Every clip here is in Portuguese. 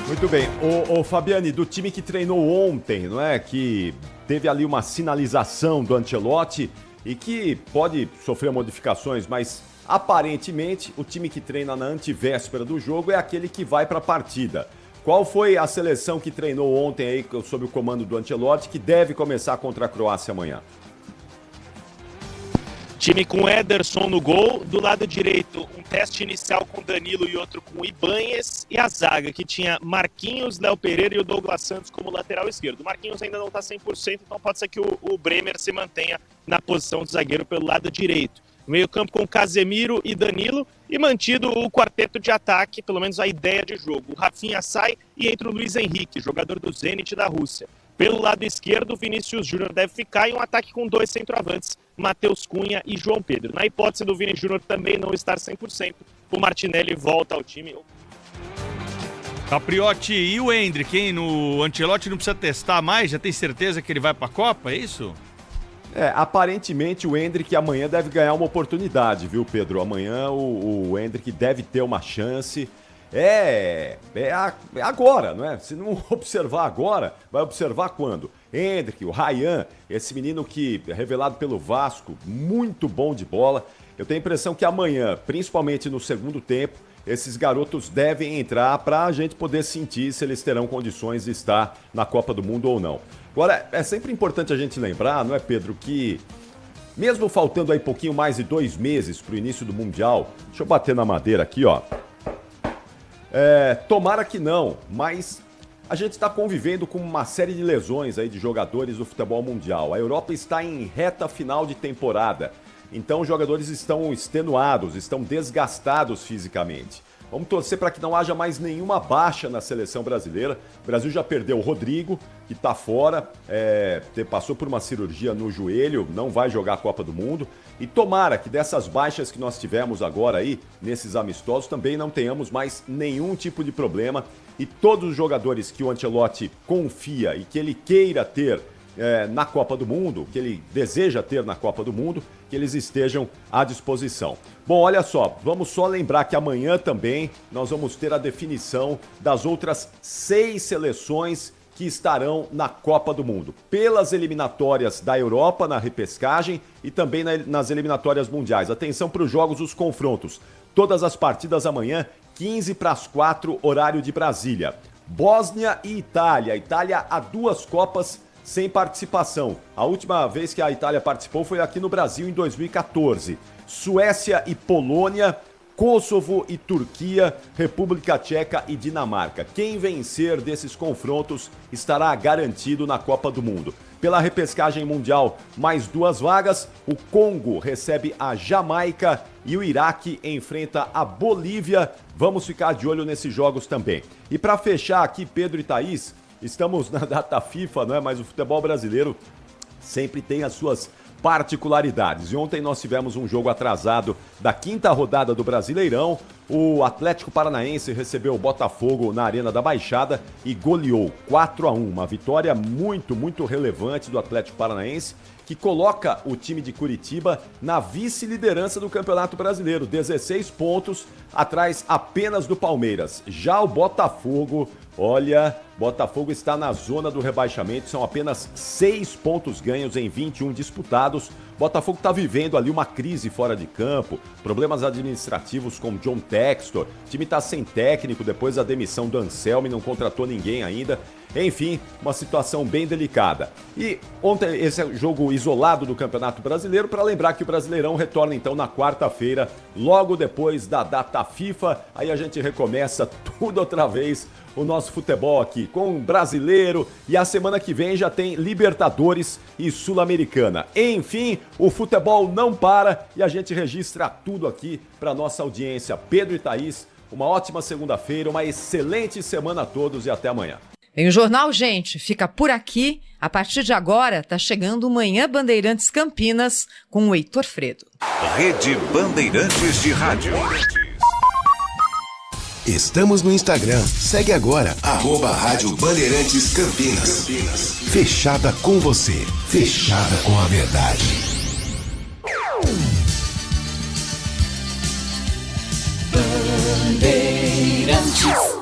Muito bem. O Fabiane, do time que treinou ontem, não é? Que teve ali uma sinalização do Ancelotti e que pode sofrer modificações, mas aparentemente o time que treina na antevéspera do jogo é aquele que vai para a partida. Qual foi a seleção que treinou ontem aí sob o comando do Ancelotti que deve começar contra a Croácia amanhã? Time com Ederson no gol, do lado direito um teste inicial com Danilo e outro com Ibanez, e a zaga que tinha Marquinhos, Léo Pereira e o Douglas Santos como lateral esquerdo. O Marquinhos ainda não está 100%, então pode ser que o Bremer se mantenha na posição de zagueiro pelo lado direito. Meio campo com Casemiro e Danilo, e mantido o quarteto de ataque, pelo menos a ideia de jogo. O Rafinha sai e entra o Luiz Henrique, jogador do Zenit da Rússia. Pelo lado esquerdo, Vinícius Júnior deve ficar, e um ataque com dois centroavantes, Matheus Cunha e João Pedro. Na hipótese do Vini Júnior também não estar 100%, o Martinelli volta ao time. Capriotti, e o Endrick, hein? No Ancelotti não precisa testar mais? Já tem certeza que ele vai para a Copa, é isso? Aparentemente o Endrick amanhã deve ganhar uma oportunidade, viu, Pedro? Amanhã o Endrick deve ter uma chance. É agora, não é? Se não observar agora, vai observar quando? Endrick, o Ryan, esse menino que é revelado pelo Vasco, muito bom de bola. Eu tenho a impressão que amanhã, principalmente no segundo tempo, esses garotos devem entrar para a gente poder sentir se eles terão condições de estar na Copa do Mundo ou não. Agora, é sempre importante a gente lembrar, não é, Pedro, que mesmo faltando aí pouquinho mais de 2 meses para o início do Mundial, deixa eu bater na madeira aqui, ó. Tomara que não, mas a gente está convivendo com uma série de lesões aí de jogadores do futebol mundial. A Europa está em reta final de temporada, então os jogadores estão extenuados, estão desgastados fisicamente. Vamos torcer para que não haja mais nenhuma baixa na seleção brasileira. O Brasil já perdeu o Rodrigo, que está fora, passou por uma cirurgia no joelho, não vai jogar a Copa do Mundo. E tomara que dessas baixas que nós tivemos agora aí, nesses amistosos, também não tenhamos mais nenhum tipo de problema. E todos os jogadores que o Ancelotti confia e que ele queira ter na Copa do Mundo, que ele deseja ter na Copa do Mundo, que eles estejam à disposição. Bom, olha só, vamos só lembrar que amanhã também nós vamos ter a definição das outras 6 seleções que estarão na Copa do Mundo, pelas eliminatórias da Europa na repescagem e também nas eliminatórias mundiais. Atenção para os jogos, os confrontos. Todas as partidas amanhã, 15:45, horário de Brasília. Bósnia e Itália. Itália há 2 Copas sem participação. A última vez que a Itália participou foi aqui no Brasil em 2014. Suécia e Polônia, Kosovo e Turquia, República Tcheca e Dinamarca. Quem vencer desses confrontos estará garantido na Copa do Mundo. Pela repescagem mundial, mais 2 vagas, o Congo recebe a Jamaica e o Iraque enfrenta a Bolívia. Vamos ficar de olho nesses jogos também. E para fechar aqui, Pedro e Thaís, estamos na data FIFA, não é? Mas o futebol brasileiro sempre tem as suas particularidades. E ontem nós tivemos um jogo atrasado da 5ª rodada do Brasileirão. O Atlético Paranaense recebeu o Botafogo na Arena da Baixada e goleou 4-1. Uma vitória muito, muito relevante do Atlético Paranaense, que coloca o time de Curitiba na vice-liderança do Campeonato Brasileiro, 16 pontos, atrás apenas do Palmeiras. Já o Botafogo, olha, Botafogo está na zona do rebaixamento, são apenas 6 pontos ganhos em 21 disputados. Botafogo está vivendo ali uma crise fora de campo, problemas administrativos com John Textor, o time está sem técnico depois da demissão do Anselmi, não contratou ninguém ainda. Enfim, uma situação bem delicada. E ontem esse é o jogo isolado do Campeonato Brasileiro, para lembrar que o Brasileirão retorna então na quarta-feira, logo depois da data FIFA. Aí a gente recomeça tudo outra vez, o nosso futebol aqui com o brasileiro, e a semana que vem já tem Libertadores e Sul-Americana. Enfim, o futebol não para e a gente registra tudo aqui para nossa audiência. Pedro e Thaís, uma ótima segunda-feira, uma excelente semana a todos e até amanhã. Em o Jornal, gente, fica por aqui. A partir de agora, tá chegando o Manhã Bandeirantes Campinas com o Heitor Fredo. Rede Bandeirantes de Rádio. Estamos no Instagram. Segue agora, @Rádio Bandeirantes Campinas. Fechada com você. Fechada com a verdade. Bandeirantes.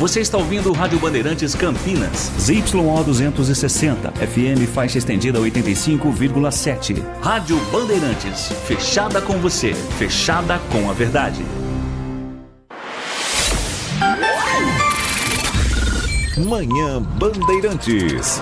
Você está ouvindo o Rádio Bandeirantes Campinas. ZYO 260, FM faixa estendida 85,7. Rádio Bandeirantes, fechada com você, fechada com a verdade. Manhã Bandeirantes.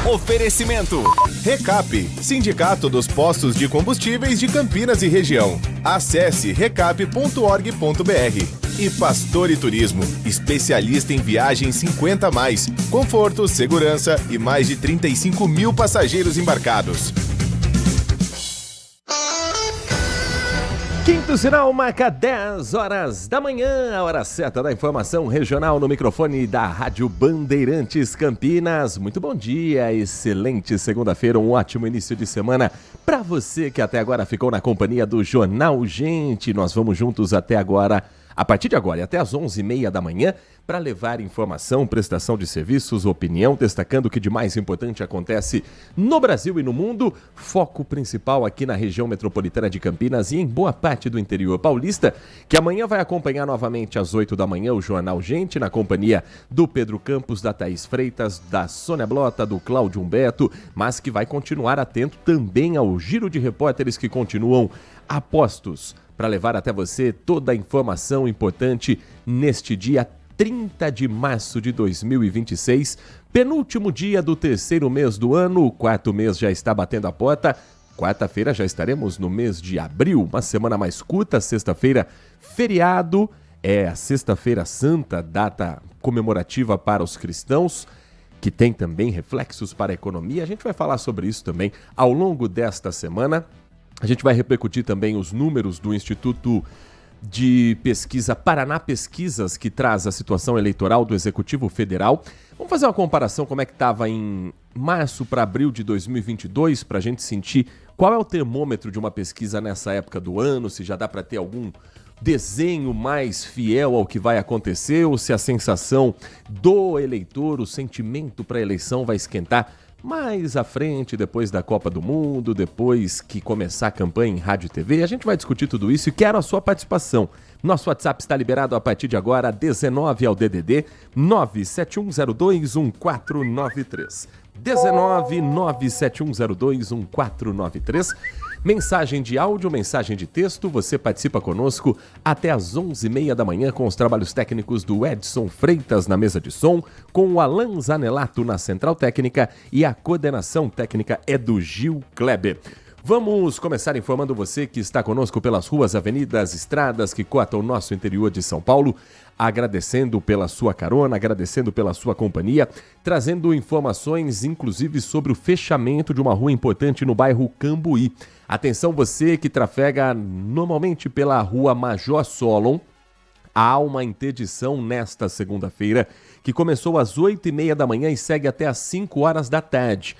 Oferecimento. Recap, Sindicato dos Postos de Combustíveis de Campinas e Região. Acesse recap.org.br. E Pastore Turismo, especialista em viagens 50+, conforto, segurança e mais de 35 mil passageiros embarcados. Quinto sinal marca 10 horas da manhã, a hora certa da informação regional no microfone da Rádio Bandeirantes Campinas. Muito bom dia, excelente segunda-feira, um ótimo início de semana para você que até agora ficou na companhia do Jornal Gente. Nós vamos juntos até agora, a partir de agora e até às 11h30 da manhã, para levar informação, prestação de serviços, opinião, destacando o que de mais importante acontece no Brasil e no mundo. Foco principal aqui na região metropolitana de Campinas e em boa parte do interior paulista, que amanhã vai acompanhar novamente às 8 da manhã o Jornal Gente, na companhia do Pedro Campos, da Thaís Freitas, da Sônia Blota, do Cláudio Humberto, mas que vai continuar atento também ao giro de repórteres que continuam a postos para levar até você toda a informação importante neste dia 30 de março de 2026, penúltimo dia do terceiro mês do ano, o quarto mês já está batendo a porta. Quarta-feira já estaremos no mês de abril, uma semana mais curta, sexta-feira feriado, é a Sexta-feira Santa, data comemorativa para os cristãos, que tem também reflexos para a economia. A gente vai falar sobre isso também ao longo desta semana. A gente vai repercutir também os números do Instituto de Pesquisa Paraná Pesquisas, que traz a situação eleitoral do Executivo Federal. Vamos fazer uma comparação como é que estava em março para abril de 2022, para a gente sentir qual é o termômetro de uma pesquisa nessa época do ano, se já dá para ter algum desenho mais fiel ao que vai acontecer, ou se a sensação do eleitor, o sentimento para a eleição vai esquentar mais à frente, depois da Copa do Mundo, depois que começar a campanha em rádio e TV. A gente vai discutir tudo isso e quero a sua participação. Nosso WhatsApp está liberado a partir de agora, 19 ao DDD 971021493. 19971021493. Mensagem de áudio, mensagem de texto, você participa conosco até às 11h30 da manhã com os trabalhos técnicos do Edson Freitas na mesa de som, com o Alan Zanelato na central técnica e a coordenação técnica é do Gil Kleber. Vamos começar informando você que está conosco pelas ruas, avenidas, estradas que cortam o nosso interior de São Paulo, agradecendo pela sua carona, agradecendo pela sua companhia, trazendo informações inclusive sobre o fechamento de uma rua importante no bairro Cambuí. Atenção você que trafega normalmente pela rua Major Solon, há uma interdição nesta segunda-feira que começou às 8h30 da manhã e segue até às 5 horas da tarde.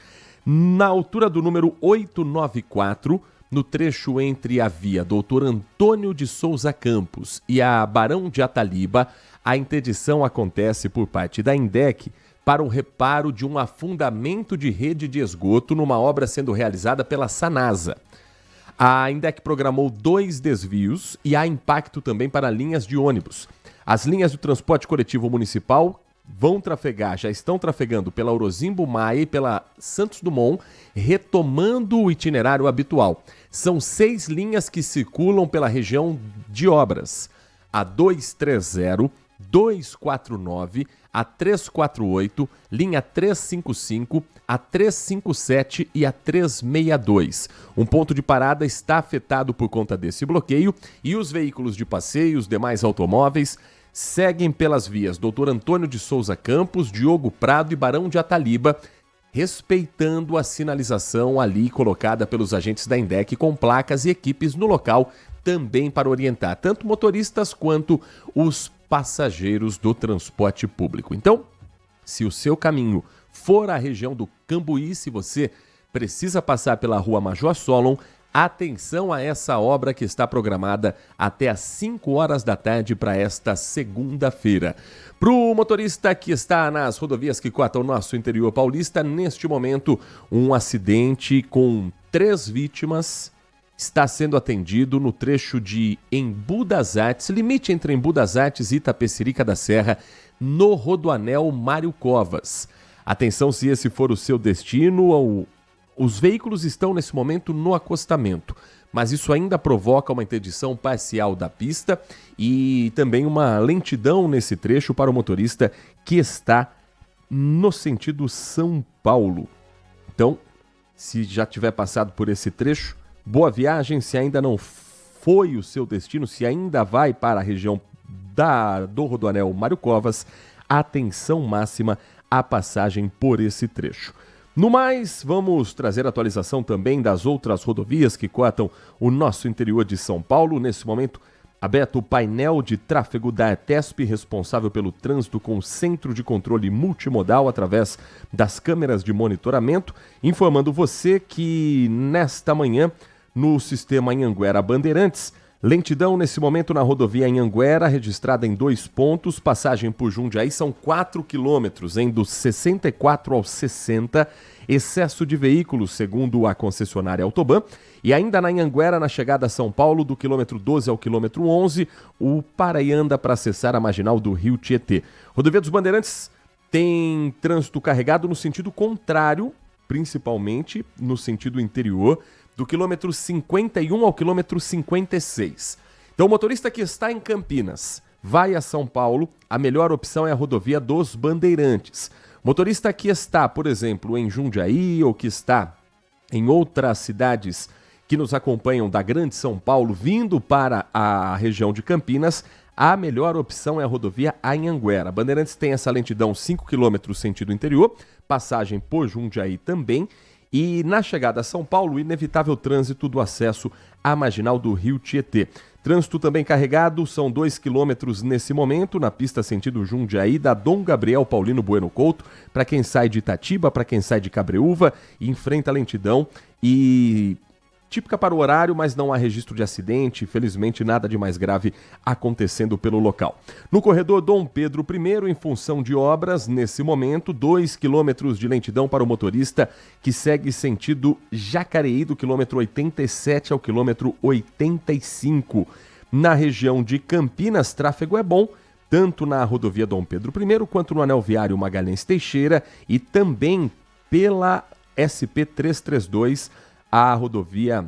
Na altura do número 894, no trecho entre a via Doutor Antônio de Souza Campos e a Barão de Ataliba, a interdição acontece por parte da INDEC para o reparo de um afundamento de rede de esgoto numa obra sendo realizada pela Sanasa. A INDEC programou 2 desvios e há impacto também para linhas de ônibus. As linhas do transporte coletivo municipal vão trafegar, já estão trafegando pela Orozimbo Maia e pela Santos Dumont, retomando o itinerário habitual. São 6 linhas que circulam pela região de obras: a 230, 249, a 348, linha 355, a 357 e a 362. Um ponto de parada está afetado por conta desse bloqueio e os veículos de passeio, os demais automóveis, seguem pelas vias Doutor Antônio de Souza Campos, Diogo Prado e Barão de Ataliba, respeitando a sinalização ali colocada pelos agentes da INDEC com placas e equipes no local também para orientar tanto motoristas quanto os passageiros do transporte público. Então, se o seu caminho for a região do Cambuí, se você precisa passar pela rua Major Solon, atenção a essa obra que está programada até às 5 horas da tarde para esta segunda-feira. Para o motorista que está nas rodovias que cortam o nosso interior paulista, neste momento, um acidente com 3 vítimas está sendo atendido no trecho de Embu das Artes, limite entre Embu das Artes e Itapecerica da Serra, no Rodoanel Mário Covas. Atenção se esse for o seu destino, os veículos estão nesse momento no acostamento, mas isso ainda provoca uma interdição parcial da pista e também uma lentidão nesse trecho para o motorista que está no sentido São Paulo. Então, se já tiver passado por esse trecho, boa viagem. Se ainda não foi o seu destino, se ainda vai para a região do Rodoanel Mário Covas, atenção máxima à passagem por esse trecho. No mais, vamos trazer atualização também das outras rodovias que cortam o nosso interior de São Paulo. Nesse momento, aberto o painel de tráfego da Artesp, responsável pelo trânsito com o centro de controle multimodal através das câmeras de monitoramento, informando você que nesta manhã, no sistema Anhanguera Bandeirantes, lentidão nesse momento na rodovia Anhanguera, registrada em 2 pontos, passagem por Jundiaí são 4 quilômetros, do 64 ao 60, excesso de veículos, segundo a concessionária Autoban, e ainda na Anhanguera, na chegada a São Paulo, do quilômetro 12 ao quilômetro 11, o para e anda para acessar a marginal do Rio Tietê. Rodovia dos Bandeirantes tem trânsito carregado no sentido contrário, principalmente no sentido interior, do quilômetro 51 ao quilômetro 56. Então, o motorista que está em Campinas vai a São Paulo, a melhor opção é a rodovia dos Bandeirantes. Motorista que está, por exemplo, em Jundiaí ou que está em outras cidades que nos acompanham da Grande São Paulo, vindo para a região de Campinas, a melhor opção é a rodovia Anhanguera. Bandeirantes tem essa lentidão 5 km sentido interior, passagem por Jundiaí também, e na chegada a São Paulo, inevitável trânsito do acesso à marginal do Rio Tietê. Trânsito também carregado, são 2 quilômetros nesse momento, na pista sentido Jundiaí, da Dom Gabriel Paulino Bueno Couto, para quem sai de Itatiba, para quem sai de Cabreúva, e enfrenta a lentidão e típica para o horário, mas não há registro de acidente, felizmente nada de mais grave acontecendo pelo local. No corredor Dom Pedro I, em função de obras, nesse momento, 2 quilômetros de lentidão para o motorista que segue sentido Jacareí, do quilômetro 87 ao quilômetro 85. Na região de Campinas, tráfego é bom, tanto na rodovia Dom Pedro I, quanto no anel viário Magalhães Teixeira e também pela SP-332, a rodovia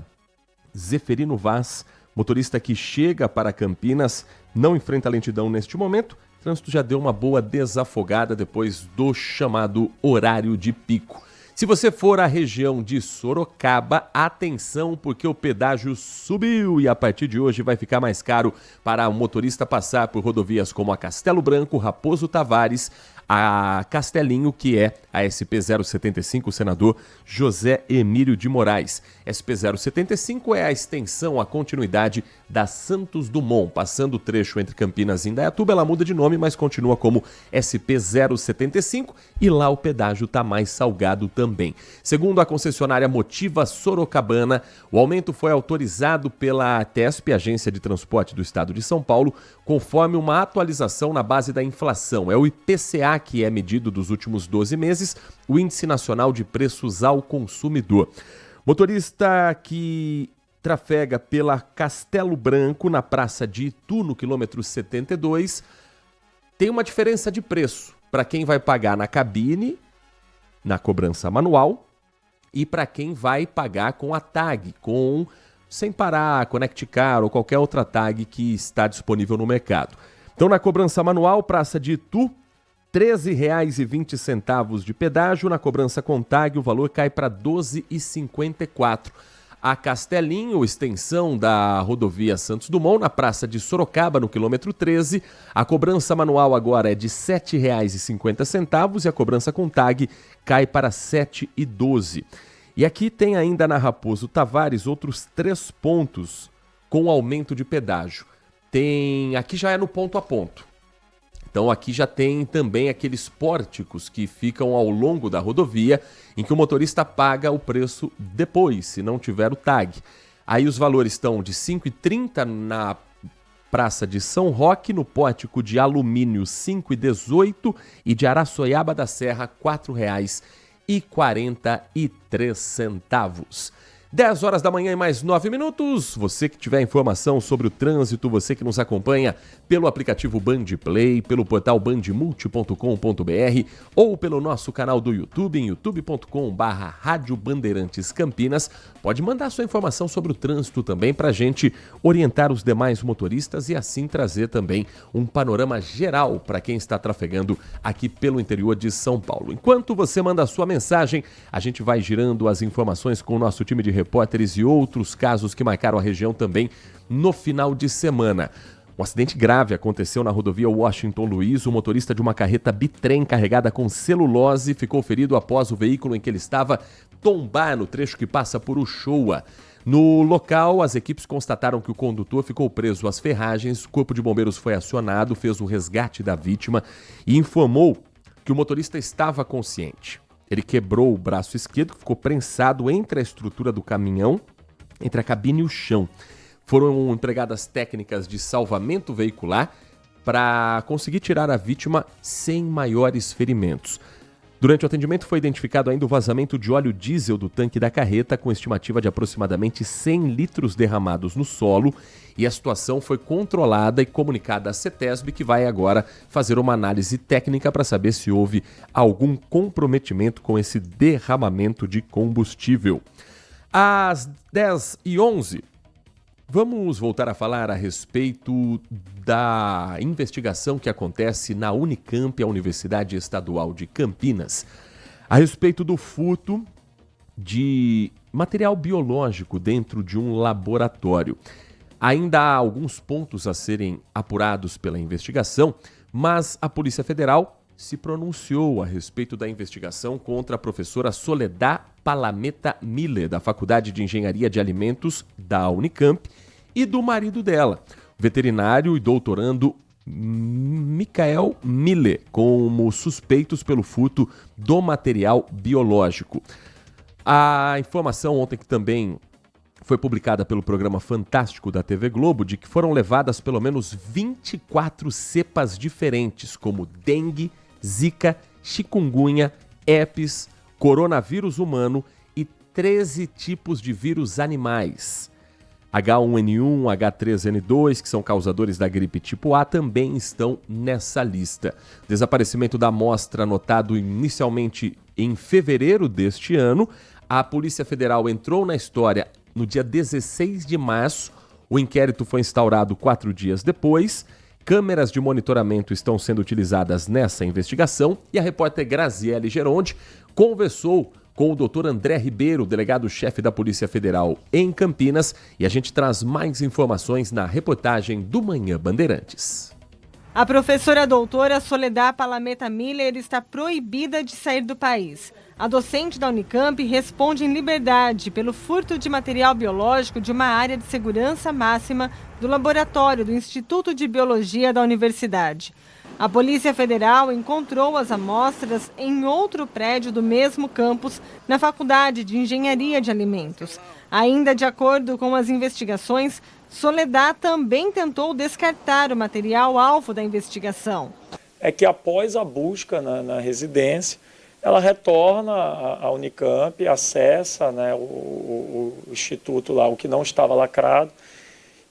Zeferino Vaz. Motorista que chega para Campinas não enfrenta lentidão neste momento. O trânsito já deu uma boa desafogada depois do chamado horário de pico. Se você for à região de Sorocaba, atenção, porque o pedágio subiu e a partir de hoje vai ficar mais caro para o motorista passar por rodovias como a Castelo Branco, Raposo Tavares, a Castelinho, que é a SP-075, o senador José Emílio de Moraes. SP-075 é a extensão, a continuidade da Santos Dumont, passando o trecho entre Campinas e Indaiatuba. Ela muda de nome, mas continua como SP-075 e lá o pedágio está mais salgado também. Segundo a concessionária Motiva Sorocabana, o aumento foi autorizado pela Artesp, Agência de Transporte do Estado de São Paulo, conforme uma atualização na base da inflação. É o IPCA que é medido dos últimos 12 meses, o Índice Nacional de Preços ao Consumidor. Motorista que trafega pela Castelo Branco, na Praça de Itu, no quilômetro 72, tem uma diferença de preço para quem vai pagar na cabine, na cobrança manual, e para quem vai pagar com a tag, com Sem Parar, Connect Car ou qualquer outra tag que está disponível no mercado. Então, na cobrança manual, Praça de Itu, R$ 13,20 de pedágio. Na cobrança com tag, o valor cai para R$ 12,54. A Castelinho, extensão da rodovia Santos Dumont, na Praça de Sorocaba, no quilômetro 13, a cobrança manual agora é de R$ 7,50 e a cobrança com tag cai para R$ 7,12. E aqui tem ainda na Raposo Tavares outros 3 pontos com aumento de pedágio. Aqui já é no ponto a ponto. Então aqui já tem também aqueles pórticos que ficam ao longo da rodovia, em que o motorista paga o preço depois, se não tiver o tag. Aí os valores estão de R$ 5,30 na Praça de São Roque, no pórtico de alumínio R$ 5,18 e de Araçoiaba da Serra R$ 4,43. 10 horas da manhã e mais 9 minutos. Você que tiver informação sobre o trânsito, você que nos acompanha pelo aplicativo Band Play, pelo portal bandmulti.com.br ou pelo nosso canal do YouTube, em youtube.com/Rádio Bandeirantes Campinas, pode mandar sua informação sobre o trânsito também para a gente orientar os demais motoristas e assim trazer também um panorama geral para quem está trafegando aqui pelo interior de São Paulo. Enquanto você manda a sua mensagem, a gente vai girando as informações com o nosso time de repórteres e outros casos que marcaram a região também no final de semana. Um acidente grave aconteceu na rodovia Washington Luiz. O motorista de uma carreta bitrem carregada com celulose ficou ferido após o veículo em que ele estava tombar no trecho que passa por Uchoa. No local, as equipes constataram que o condutor ficou preso às ferragens. O Corpo de Bombeiros foi acionado, fez o resgate da vítima e informou que o motorista estava consciente. Ele quebrou o braço esquerdo, que ficou prensado entre a estrutura do caminhão, entre a cabine e o chão. Foram empregadas técnicas de salvamento veicular para conseguir tirar a vítima sem maiores ferimentos. Durante o atendimento foi identificado ainda o vazamento de óleo diesel do tanque da carreta, com estimativa de aproximadamente 100 litros derramados no solo, e a situação foi controlada e comunicada à CETESB, que vai agora fazer uma análise técnica para saber se houve algum comprometimento com esse derramamento de combustível. Às 10h11, vamos voltar a falar a respeito da investigação que acontece na Unicamp, a Universidade Estadual de Campinas, a respeito do furto de material biológico dentro de um laboratório. Ainda há alguns pontos a serem apurados pela investigação, mas a Polícia Federal se pronunciou a respeito da investigação contra a professora Soledad Palameta Miller, da Faculdade de Engenharia de Alimentos da Unicamp, e do marido dela, o veterinário e doutorando Michael Miller, como suspeitos pelo furto do material biológico. A informação ontem que também foi publicada pelo programa Fantástico da TV Globo, de que foram levadas pelo menos 24 cepas diferentes, como dengue, zika, chikungunya, herpes, coronavírus humano e 13 tipos de vírus animais. H1N1, H3N2, que são causadores da gripe tipo A, também estão nessa lista. Desaparecimento da amostra anotado inicialmente em fevereiro deste ano. A Polícia Federal entrou na história no dia 16 de março. O inquérito foi instaurado 4 dias depois. Câmeras de monitoramento estão sendo utilizadas nessa investigação e a repórter Graziele Geronde conversou com o Dr. André Ribeiro, delegado-chefe da Polícia Federal em Campinas, e a gente traz mais informações na reportagem do Manhã Bandeirantes. A professora doutora Soledad Palameta Miller está proibida de sair do país. A docente da Unicamp responde em liberdade pelo furto de material biológico de uma área de segurança máxima do laboratório do Instituto de Biologia da Universidade. A Polícia Federal encontrou as amostras em outro prédio do mesmo campus, na Faculdade de Engenharia de Alimentos. Ainda de acordo com as investigações, Soledad também tentou descartar o material alvo da investigação. É que após a busca na residência, ela retorna à Unicamp, acessa, né, o instituto lá, o que não estava lacrado,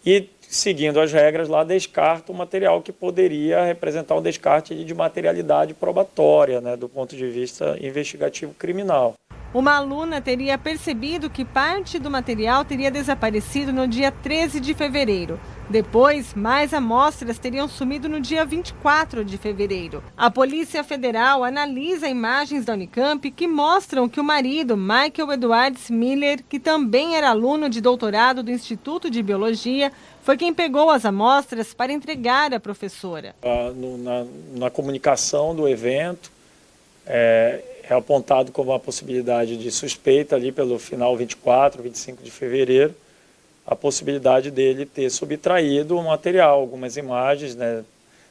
e seguindo as regras lá, descarta o material que poderia representar um descarte de materialidade probatória, né, do ponto de vista investigativo criminal. Uma aluna teria percebido que parte do material teria desaparecido no dia 13 de fevereiro. Depois, mais amostras teriam sumido no dia 24 de fevereiro. A Polícia Federal analisa imagens da Unicamp que mostram que o marido, Michael Edwards Miller, que também era aluno de doutorado do Instituto de Biologia, foi quem pegou as amostras para entregar à professora. Na comunicação do evento, é apontado como a possibilidade de suspeita ali pelo final 24, 25 de fevereiro, a possibilidade dele ter subtraído o material. Algumas imagens, né,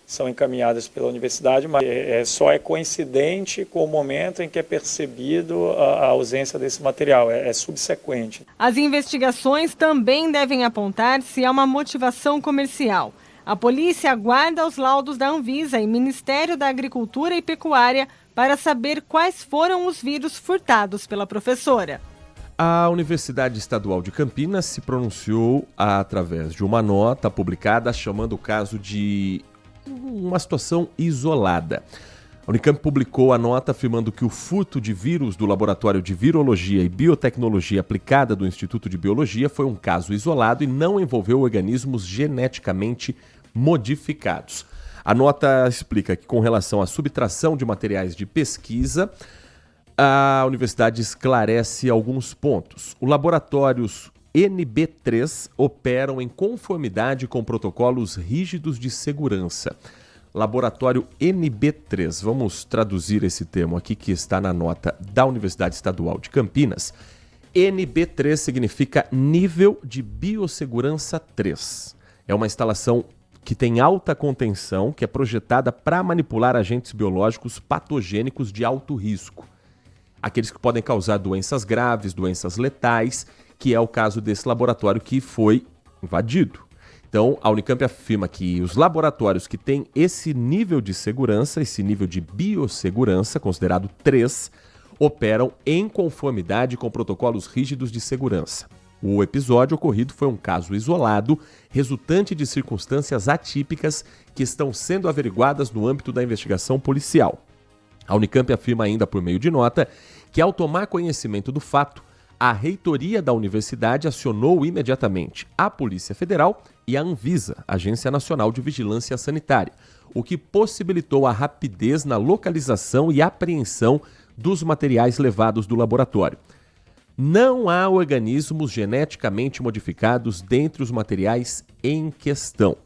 são encaminhadas pela universidade, mas só é coincidente com o momento em que é percebido a ausência desse material, é subsequente. As investigações também devem apontar se há uma motivação comercial. A polícia aguarda os laudos da Anvisa e Ministério da Agricultura e Pecuária para saber quais foram os vírus furtados pela professora. A Universidade Estadual de Campinas se pronunciou através de uma nota publicada chamando o caso de uma situação isolada. A Unicamp publicou a nota afirmando que o furto de vírus do Laboratório de Virologia e Biotecnologia Aplicada do Instituto de Biologia foi um caso isolado e não envolveu organismos geneticamente modificados. A nota explica que, com relação à subtração de materiais de pesquisa, a universidade esclarece alguns pontos. Os laboratórios NB3 operam em conformidade com protocolos rígidos de segurança. Laboratório NB3, vamos traduzir esse termo aqui que está na nota da Universidade Estadual de Campinas. NB3 significa Nível de Biossegurança 3. É uma instalação que tem alta contenção, que é projetada para manipular agentes biológicos patogênicos de alto risco. Aqueles que podem causar doenças graves, doenças letais, que é o caso desse laboratório que foi invadido. Então, a Unicamp afirma que os laboratórios que têm esse nível de segurança, esse nível de biossegurança, considerado 3, operam em conformidade com protocolos rígidos de segurança. O episódio ocorrido foi um caso isolado, resultante de circunstâncias atípicas que estão sendo averiguadas no âmbito da investigação policial. A Unicamp afirma ainda por meio de nota que, ao tomar conhecimento do fato, a reitoria da universidade acionou imediatamente a Polícia Federal e a Anvisa, Agência Nacional de Vigilância Sanitária, o que possibilitou a rapidez na localização e apreensão dos materiais levados do laboratório. Não há organismos geneticamente modificados dentre os materiais em questão.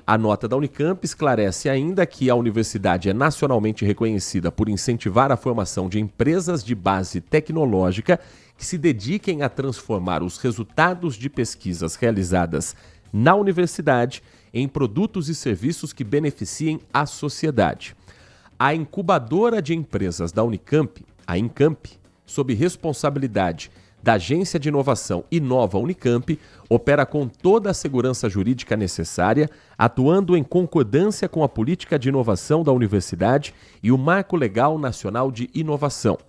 A nota da Unicamp esclarece ainda que a universidade é nacionalmente reconhecida por incentivar a formação de empresas de base tecnológica que se dediquem a transformar os resultados de pesquisas realizadas na universidade em produtos e serviços que beneficiem a sociedade. A incubadora de empresas da Unicamp, a Incamp, sob responsabilidade da Agência de Inovação Inova Unicamp, opera com toda a segurança jurídica necessária, atuando em concordância com a política de inovação da universidade e o Marco Legal Nacional de Inovação.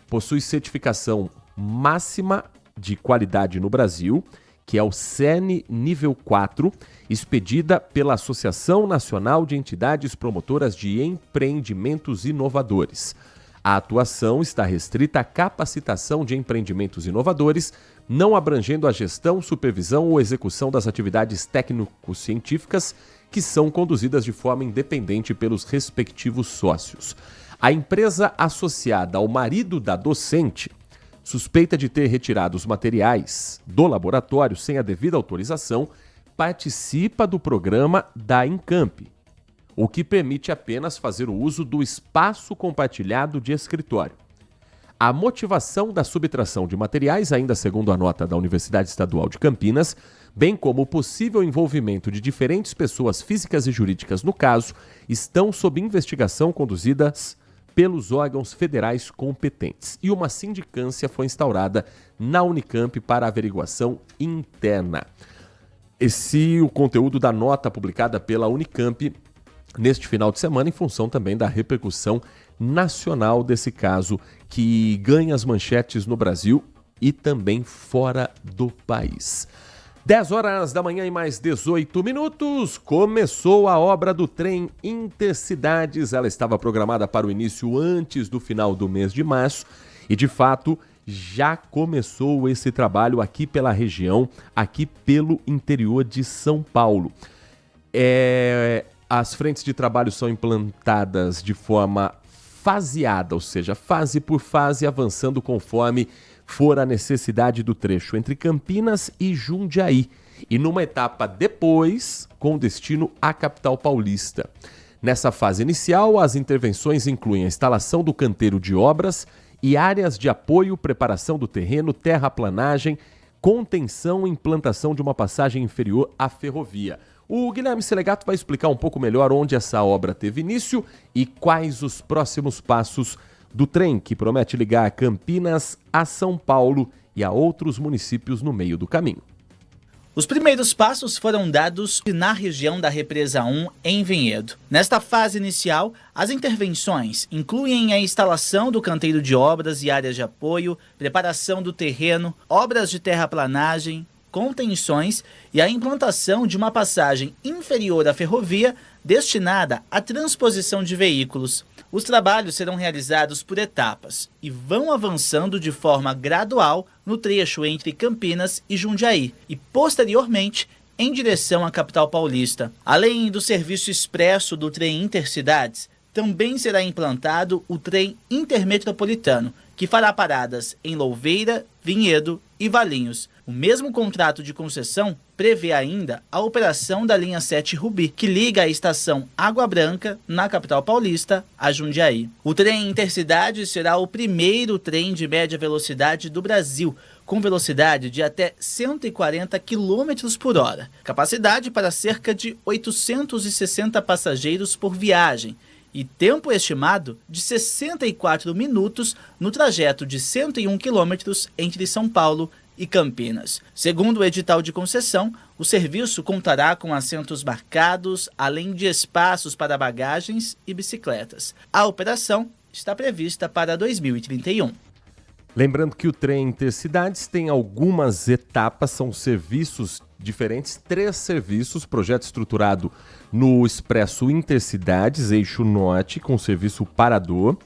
Possui certificação máxima de qualidade no Brasil, que é o CERN Nível 4, expedida pela Associação Nacional de Entidades Promotoras de Empreendimentos Inovadores. A atuação está restrita à capacitação de empreendimentos inovadores, não abrangendo a gestão, supervisão ou execução das atividades técnico-científicas que são conduzidas de forma independente pelos respectivos sócios. A empresa associada ao marido da docente, suspeita de ter retirado os materiais do laboratório sem a devida autorização, participa do programa da Incamp, o que permite apenas fazer o uso do espaço compartilhado de escritório. A motivação da subtração de materiais, ainda segundo a nota da Universidade Estadual de Campinas, bem como o possível envolvimento de diferentes pessoas físicas e jurídicas no caso, estão sob investigação conduzidas pelos órgãos federais competentes. E uma sindicância foi instaurada na Unicamp para averiguação interna. O conteúdo da nota publicada pela Unicamp neste final de semana, em função também da repercussão nacional desse caso, que ganha as manchetes no Brasil e também fora do país. 10 horas da manhã e mais 18 minutos, começou a obra do trem Intercidades. Ela estava programada para o início antes do final do mês de março e, de fato, já começou esse trabalho aqui pela região, aqui pelo interior de São Paulo. As frentes de trabalho são implantadas de forma faseada, ou seja, fase por fase, avançando conforme for a necessidade do trecho entre Campinas e Jundiaí, e numa etapa depois, com destino à capital paulista. Nessa fase inicial, as intervenções incluem a instalação do canteiro de obras e áreas de apoio, preparação do terreno, terraplanagem, contenção e implantação de uma passagem inferior à ferrovia. O Guilherme Selegato vai explicar um pouco melhor onde essa obra teve início e quais os próximos passos do trem, que promete ligar Campinas a São Paulo e a outros municípios no meio do caminho. Os primeiros passos foram dados na região da Represa 1, em Vinhedo. Nesta fase inicial, as intervenções incluem a instalação do canteiro de obras e áreas de apoio, preparação do terreno, obras de terraplanagem, contenções e a implantação de uma passagem inferior à ferrovia destinada à transposição de veículos. Os trabalhos serão realizados por etapas e vão avançando de forma gradual no trecho entre Campinas e Jundiaí e, posteriormente, em direção à capital paulista. Além do serviço expresso do trem Intercidades, também será implantado o trem intermetropolitano, que fará paradas em Louveira, Vinhedo e Valinhos. O mesmo contrato de concessão prevê ainda a operação da linha 7 Rubi, que liga a estação Água Branca, na capital paulista, a Jundiaí. O trem Intercidades será o primeiro trem de média velocidade do Brasil, com velocidade de até 140 km por hora, capacidade para cerca de 860 passageiros por viagem, e tempo estimado de 64 minutos no trajeto de 101 quilômetros entre São Paulo e Campinas. Segundo o edital de concessão, o serviço contará com assentos marcados, além de espaços para bagagens e bicicletas. A operação está prevista para 2031. Lembrando que o trem Intercidades tem algumas etapas, são serviços diferentes, 3 serviços, projeto estruturado no Expresso Intercidades, eixo norte, com serviço parador,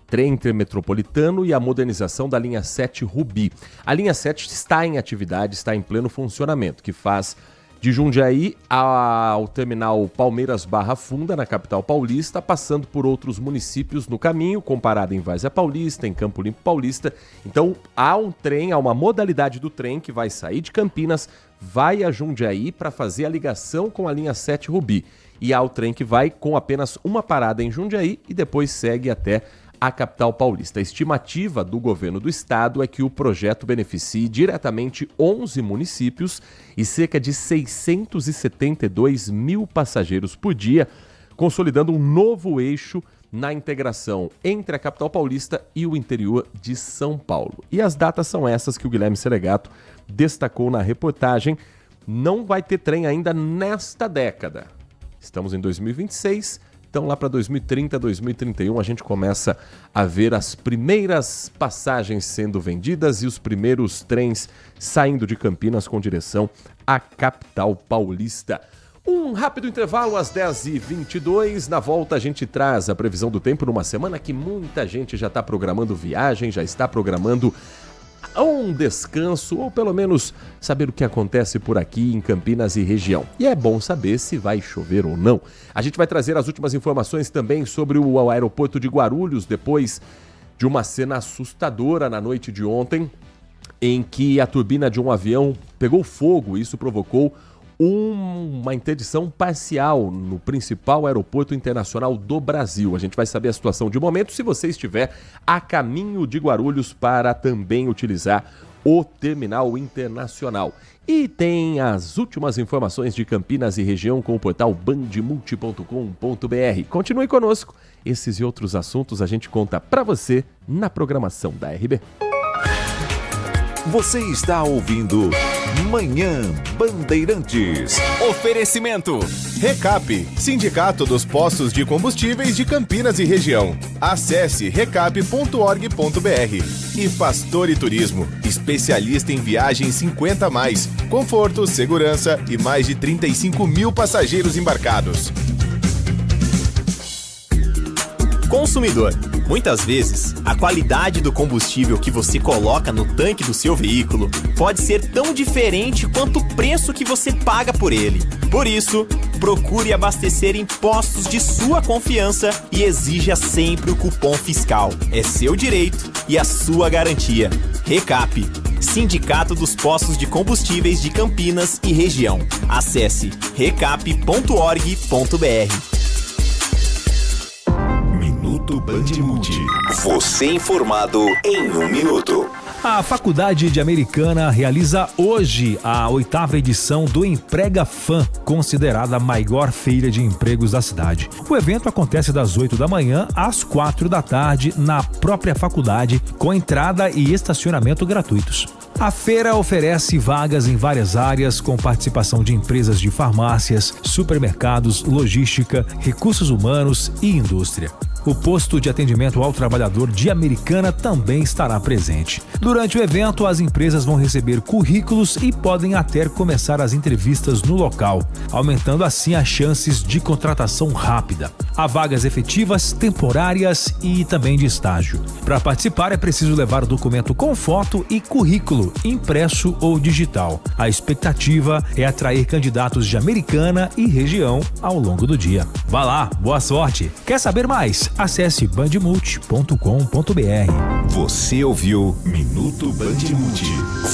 trem intermetropolitano e a modernização da linha 7 Rubi. A linha 7 está em atividade, está em pleno funcionamento, que faz de Jundiaí ao terminal Palmeiras Barra Funda, na capital paulista, passando por outros municípios no caminho, comparado em Várzea Paulista, em Campo Limpo Paulista. Então há uma modalidade do trem que vai sair de Campinas, vai a Jundiaí para fazer a ligação com a linha 7 Rubi. E há o trem que vai com apenas uma parada em Jundiaí e depois segue até a capital paulista. A estimativa do governo do estado é que o projeto beneficie diretamente 11 municípios e cerca de 672 mil passageiros por dia, consolidando um novo eixo na integração entre a capital paulista e o interior de São Paulo. E as datas são essas que o Guilherme Seregato destacou na reportagem. Não vai ter trem ainda nesta década. Estamos em 2026, então lá para 2030, 2031 a gente começa a ver as primeiras passagens sendo vendidas e os primeiros trens saindo de Campinas com direção à capital paulista. Um rápido intervalo às 10h22. Na volta a gente traz a previsão do tempo numa semana que muita gente já está programando viagem, já está programando um descanso, ou pelo menos saber o que acontece por aqui em Campinas e região. E é bom saber se vai chover ou não. A gente vai trazer as últimas informações também sobre o aeroporto de Guarulhos, depois de uma cena assustadora na noite de ontem, em que a turbina de um avião pegou fogo e isso provocou uma interdição parcial no principal aeroporto internacional do Brasil. A gente vai saber a situação de momento se você estiver a caminho de Guarulhos para também utilizar o terminal internacional. E tem as últimas informações de Campinas e região com o portal bandmulti.com.br. Continue conosco. Esses e outros assuntos a gente conta para você na programação da RB. Você está ouvindo Manhã Bandeirantes. Oferecimento Recap, Sindicato dos Postos de Combustíveis de Campinas e região. Acesse recap.org.br. E Pastore Turismo, especialista em viagens 50+, conforto, segurança e mais de 35 mil passageiros embarcados. Consumidor, muitas vezes, a qualidade do combustível que você coloca no tanque do seu veículo pode ser tão diferente quanto o preço que você paga por ele. Por isso, procure abastecer em postos de sua confiança e exija sempre o cupom fiscal. É seu direito e a sua garantia. Recap, Sindicato dos Postos de Combustíveis de Campinas e região. Acesse recap.org.br. Minuto Bandmulti. Você informado em 1 minuto. A Faculdade de Americana realiza hoje a 8ª edição do Emprega Fan, considerada a maior feira de empregos da cidade. O evento acontece das 8 da manhã às 4 da tarde na própria faculdade, com entrada e estacionamento gratuitos. A feira oferece vagas em várias áreas, com participação de empresas de farmácias, supermercados, logística, recursos humanos e indústria. O posto de atendimento ao trabalhador de Americana também estará presente. Durante o evento, as empresas vão receber currículos e podem até começar as entrevistas no local, aumentando assim as chances de contratação rápida. Há vagas efetivas, temporárias e também de estágio. Para participar é preciso levar o documento com foto e currículo, impresso ou digital. A expectativa é atrair candidatos de Americana e região ao longo do dia. Vá lá, boa sorte! Quer saber mais? Acesse bandmulti.com.br. Você ouviu Minuto Bandmulti.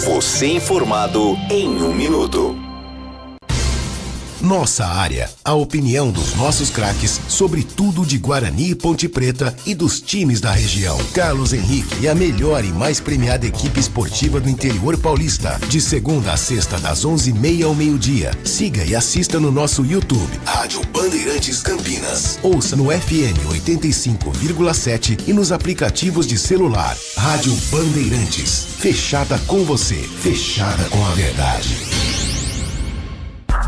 Você informado em 1 minuto. Nossa área, a opinião dos nossos craques sobre tudo de Guarani e Ponte Preta e dos times da região. Carlos Henrique e a melhor e mais premiada equipe esportiva do interior paulista. De segunda a sexta, das 11h30 ao meio-dia. Siga e assista no nosso YouTube, Rádio Bandeirantes Campinas. Ouça no FM 85,7 e nos aplicativos de celular. Rádio Bandeirantes. Fechada com você. Fechada com a verdade.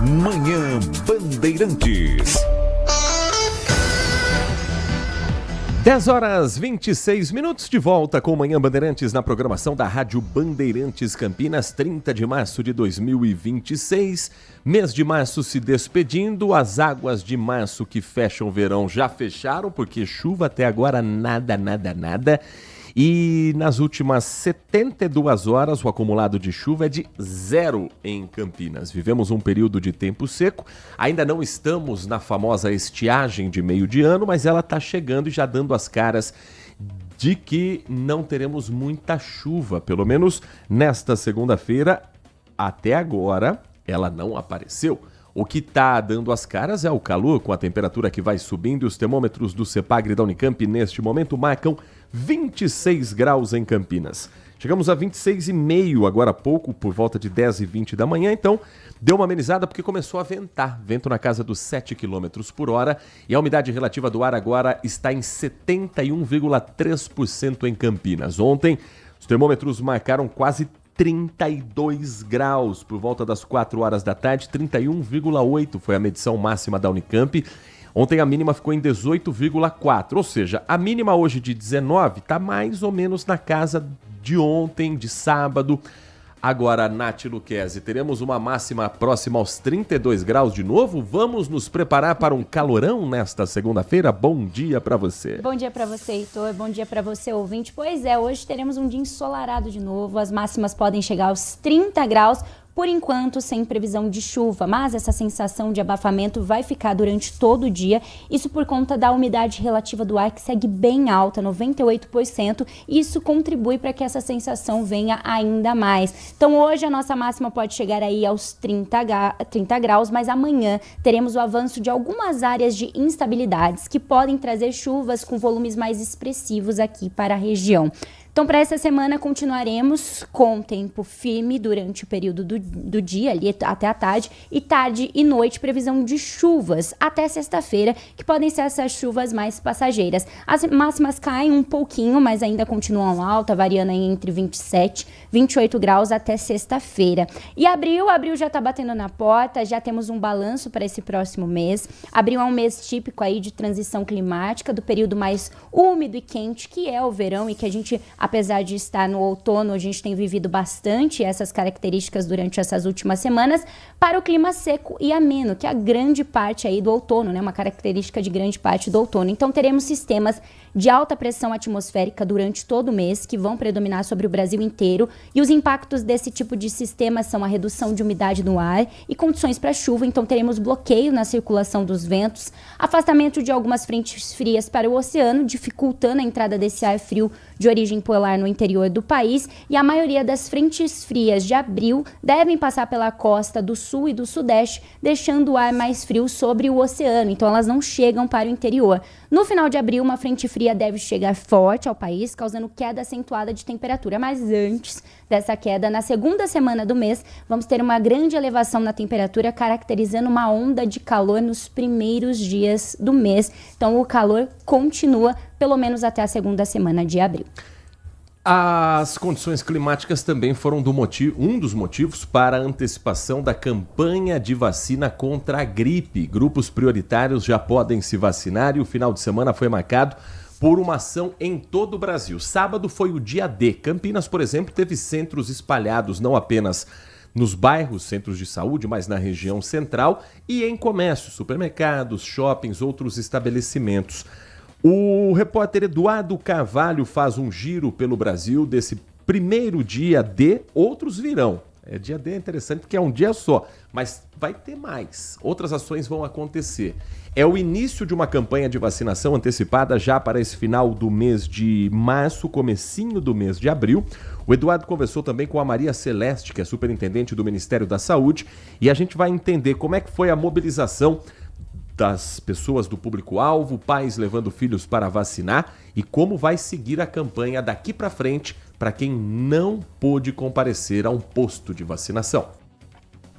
Manhã Bandeirantes. 10h26, de volta com Manhã Bandeirantes na programação da Rádio Bandeirantes Campinas, 30 de março de 2026. Mês de março se despedindo, as águas de março que fecham o verão já fecharam, porque chuva até agora nada. E nas últimas 72 horas, o acumulado de chuva é de 0 em Campinas. Vivemos um período de tempo seco. Ainda não estamos na famosa estiagem de meio de ano, mas ela está chegando e já dando as caras de que não teremos muita chuva. Pelo menos nesta segunda-feira, até agora, ela não apareceu. O que está dando as caras é o calor, com a temperatura que vai subindo, e os termômetros do CEPAGRE da Unicamp neste momento marcam 26 graus em Campinas. Chegamos a 26,5 agora há pouco, por volta de 10h20 da manhã, então deu uma amenizada porque começou a ventar, vento na casa dos 7 km por hora, e a umidade relativa do ar agora está em 71,3% em Campinas. Ontem, os termômetros marcaram quase 32 graus por volta das 4 horas da tarde, 31,8 foi a medição máxima da Unicamp. Ontem a mínima ficou em 18,4, ou seja, a mínima hoje de 19 está mais ou menos na casa de ontem, de sábado. Agora, Nath Luquezzi, teremos uma máxima próxima aos 32 graus de novo? Vamos nos preparar para um calorão nesta segunda-feira? Bom dia para você. Bom dia para você, Heitor. Bom dia para você, ouvinte. Pois é, hoje teremos um dia ensolarado de novo. As máximas podem chegar aos 30 graus. Por enquanto, sem previsão de chuva, mas essa sensação de abafamento vai ficar durante todo o dia. Isso por conta da umidade relativa do ar, que segue bem alta, 98%. Isso contribui para que essa sensação venha ainda mais. Então, hoje a nossa máxima pode chegar aí aos 30 graus, mas amanhã teremos o avanço de algumas áreas de instabilidades que podem trazer chuvas com volumes mais expressivos aqui para a região. Então, para essa semana, continuaremos com tempo firme durante o período do dia, ali até a tarde e noite, previsão de chuvas até sexta-feira, que podem ser essas chuvas mais passageiras. As máximas caem um pouquinho, mas ainda continuam alta, variando aí entre 27 e 28 graus até sexta-feira. E abril já está batendo na porta, já temos um balanço para esse próximo mês. Abril é um mês típico aí de transição climática, do período mais úmido e quente, que é o verão, e que a gente, apesar de estar no outono, a gente tem vivido bastante essas características durante essas últimas semanas, para o clima seco e ameno, que é a grande parte aí do outono, né? Uma característica de grande parte do outono. Então, teremos sistemas de alta pressão atmosférica durante todo o mês, que vão predominar sobre o Brasil inteiro, e os impactos desse tipo de sistema são a redução de umidade no ar e condições para chuva. Então, teremos bloqueio na circulação dos ventos, afastamento de algumas frentes frias para o oceano, dificultando a entrada desse ar frio de origem polar no interior do país e a maioria das frentes frias de abril devem passar pela costa do sul e do sudeste, deixando o ar mais frio sobre o oceano, então elas não chegam para o interior. No final de abril, uma frente fria deve chegar forte ao país, causando queda acentuada de temperatura. Mas antes dessa queda, na segunda semana do mês, vamos ter uma grande elevação na temperatura, caracterizando uma onda de calor nos primeiros dias do mês. Então, o calor continua, pelo menos até a segunda semana de abril. As condições climáticas também foram um dos motivos para a antecipação da campanha de vacina contra a gripe. Grupos prioritários já podem se vacinar e o final de semana foi marcado por uma ação em todo o Brasil. Sábado foi o dia D. Campinas, por exemplo, teve centros espalhados não apenas nos bairros, centros de saúde, mas na região central e em comércios, supermercados, shoppings, outros estabelecimentos. O repórter Eduardo Carvalho faz um giro pelo Brasil desse primeiro dia D, outros virão. Dia D é interessante porque é um dia só, mas vai ter mais. Outras ações vão acontecer. É o início de uma campanha de vacinação antecipada já para esse final do mês de março, comecinho do mês de abril. O Eduardo conversou também com a Maria Celeste, que é superintendente do Ministério da Saúde, e a gente vai entender como é que foi a mobilização das pessoas do público-alvo, pais levando filhos para vacinar e como vai seguir a campanha daqui para frente para quem não pôde comparecer a um posto de vacinação.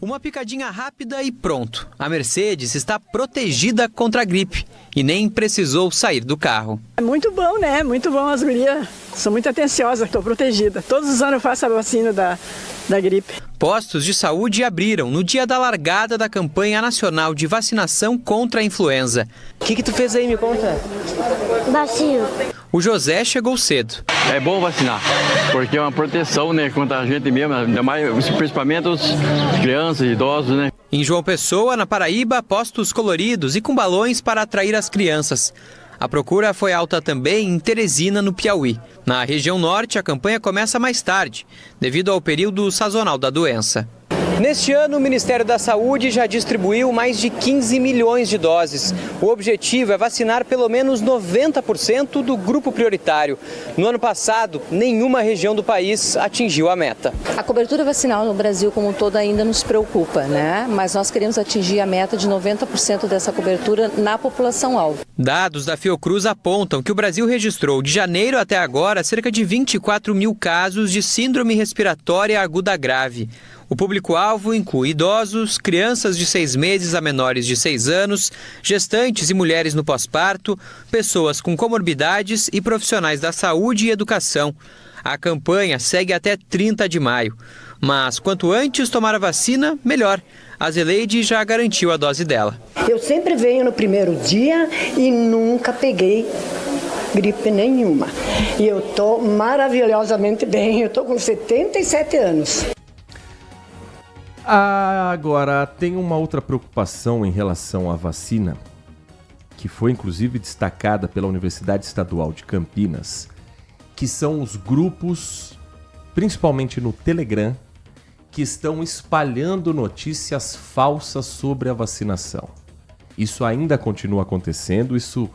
Uma picadinha rápida e pronto. A Mercedes está protegida contra a gripe e nem precisou sair do carro. É muito bom, né? Muito bom, as gurias. Sou muito atenciosa, estou protegida. Todos os anos eu faço a vacina da gripe. Postos de saúde abriram no dia da largada da campanha nacional de vacinação contra a influenza. O que tu fez aí, me conta? Vacilo. O José chegou cedo. É bom vacinar, porque é uma proteção, né, contra a gente mesmo, ainda mais, principalmente os crianças e idosos, né? Em João Pessoa, na Paraíba, postos coloridos e com balões para atrair as crianças. A procura foi alta também em Teresina, no Piauí. Na região norte, a campanha começa mais tarde, devido ao período sazonal da doença. Neste ano, o Ministério da Saúde já distribuiu mais de 15 milhões de doses. O objetivo é vacinar pelo menos 90% do grupo prioritário. No ano passado, nenhuma região do país atingiu a meta. A cobertura vacinal no Brasil como um todo ainda nos preocupa, né? Mas nós queremos atingir a meta de 90% dessa cobertura na população-alvo. Dados da Fiocruz apontam que o Brasil registrou de janeiro até agora cerca de 24 mil casos de síndrome respiratória aguda grave. O público-alvo inclui idosos, crianças de 6 meses a menores de 6 anos, gestantes e mulheres no pós-parto, pessoas com comorbidades e profissionais da saúde e educação. A campanha segue até 30 de maio. Mas quanto antes tomar a vacina, melhor. A Zeleide já garantiu a dose dela. Eu sempre venho no primeiro dia e nunca peguei gripe nenhuma. E eu estou maravilhosamente bem, eu estou com 77 anos. Agora, tem uma outra preocupação em relação à vacina, que foi inclusive destacada pela Universidade Estadual de Campinas, que são os grupos, principalmente no Telegram, que estão espalhando notícias falsas sobre a vacinação. Isso ainda continua acontecendo, isso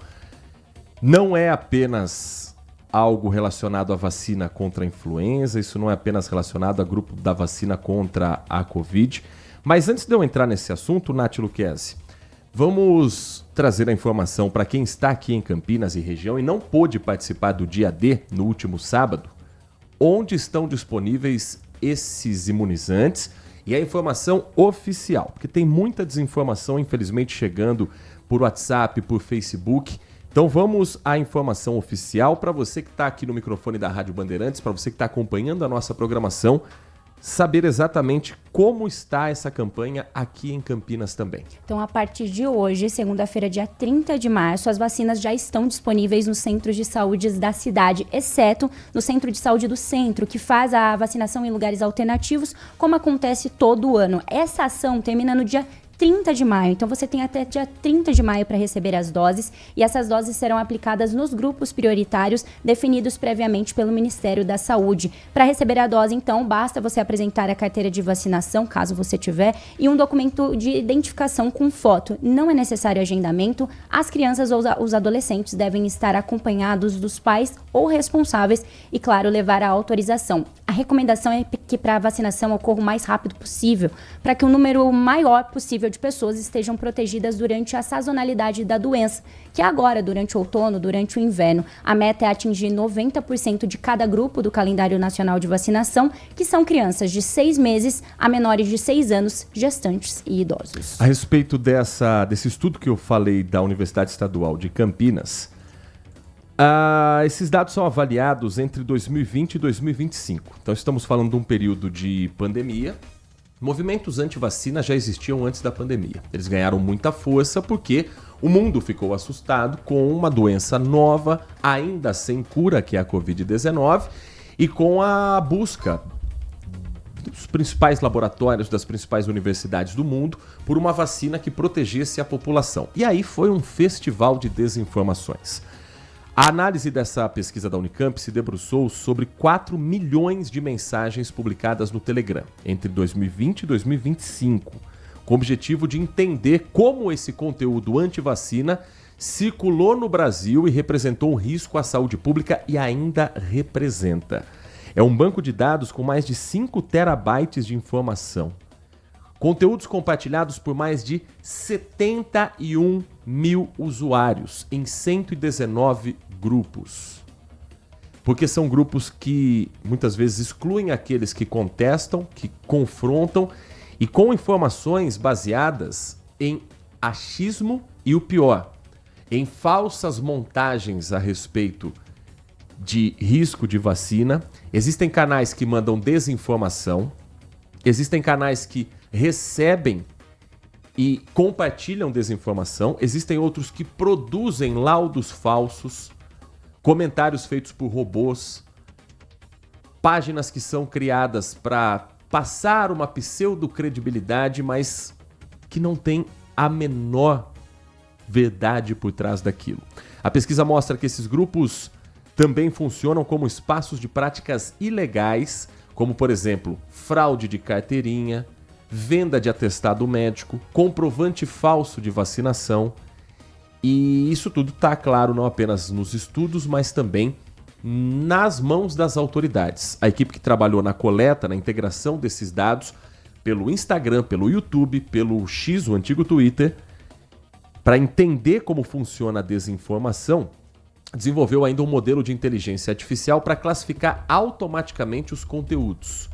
não é apenas algo relacionado à vacina contra a influenza, isso não é apenas relacionado ao grupo da vacina contra a Covid. Mas antes de eu entrar nesse assunto, Nath Luquezzi, vamos trazer a informação para quem está aqui em Campinas e região e não pôde participar do dia D no último sábado, onde estão disponíveis esses imunizantes e a informação oficial, porque tem muita desinformação, infelizmente, chegando por WhatsApp, por Facebook. Então vamos à informação oficial para você que está aqui no microfone da Rádio Bandeirantes, para você que está acompanhando a nossa programação, saber exatamente como está essa campanha aqui em Campinas também. Então, a partir de hoje, segunda-feira, dia 30 de março, as vacinas já estão disponíveis nos centros de saúde da cidade, exceto no Centro de Saúde do Centro, que faz a vacinação em lugares alternativos, como acontece todo ano. Essa ação termina no dia 30 de maio. Então você tem até dia 30 de maio para receber as doses, e essas doses serão aplicadas nos grupos prioritários definidos previamente pelo Ministério da Saúde. Para receber a dose, então, basta você apresentar a carteira de vacinação, caso você tiver, e um documento de identificação com foto. Não é necessário agendamento. As crianças ou os adolescentes devem estar acompanhados dos pais ou responsáveis e, claro, levar a autorização. A recomendação é que para a vacinação ocorra o mais rápido possível, para que o número maior possível de pessoas estejam protegidas durante a sazonalidade da doença, que é agora, durante o outono, durante o inverno. A meta é atingir 90% de cada grupo do calendário nacional de vacinação, que são crianças de 6 meses a menores de 6 anos, gestantes e idosos. A respeito desse estudo que eu falei da Universidade Estadual de Campinas, esses dados são avaliados entre 2020 e 2025. Então estamos falando de um período de pandemia. Movimentos anti-vacina já existiam antes da pandemia. Eles ganharam muita força porque o mundo ficou assustado com uma doença nova, ainda sem cura, que é a Covid-19, e com a busca dos principais laboratórios, das principais universidades do mundo, por uma vacina que protegesse a população. E aí foi um festival de desinformações. A análise dessa pesquisa da Unicamp se debruçou sobre 4 milhões de mensagens publicadas no Telegram entre 2020 e 2025, com o objetivo de entender como esse conteúdo anti-vacina circulou no Brasil e representou um risco à saúde pública e ainda representa. É um banco de dados com mais de 5 terabytes de informação. Conteúdos compartilhados por mais de 71 mil usuários em 119 grupos. Porque são grupos que muitas vezes excluem aqueles que contestam, que confrontam e com informações baseadas em achismo e o pior, em falsas montagens a respeito de risco de vacina. Existem canais que mandam desinformação, existem canais que recebem e compartilham desinformação, existem outros que produzem laudos falsos, comentários feitos por robôs, páginas que são criadas para passar uma pseudo-credibilidade, mas que não tem a menor verdade por trás daquilo. A pesquisa mostra que esses grupos também funcionam como espaços de práticas ilegais, como, por exemplo, fraude de carteirinha, venda de atestado médico, comprovante falso de vacinação. E isso tudo está, claro, não apenas nos estudos, mas também nas mãos das autoridades. A equipe que trabalhou na coleta, na integração desses dados, pelo Instagram, pelo YouTube, pelo X, o antigo Twitter, para entender como funciona a desinformação, desenvolveu ainda um modelo de inteligência artificial para classificar automaticamente os conteúdos.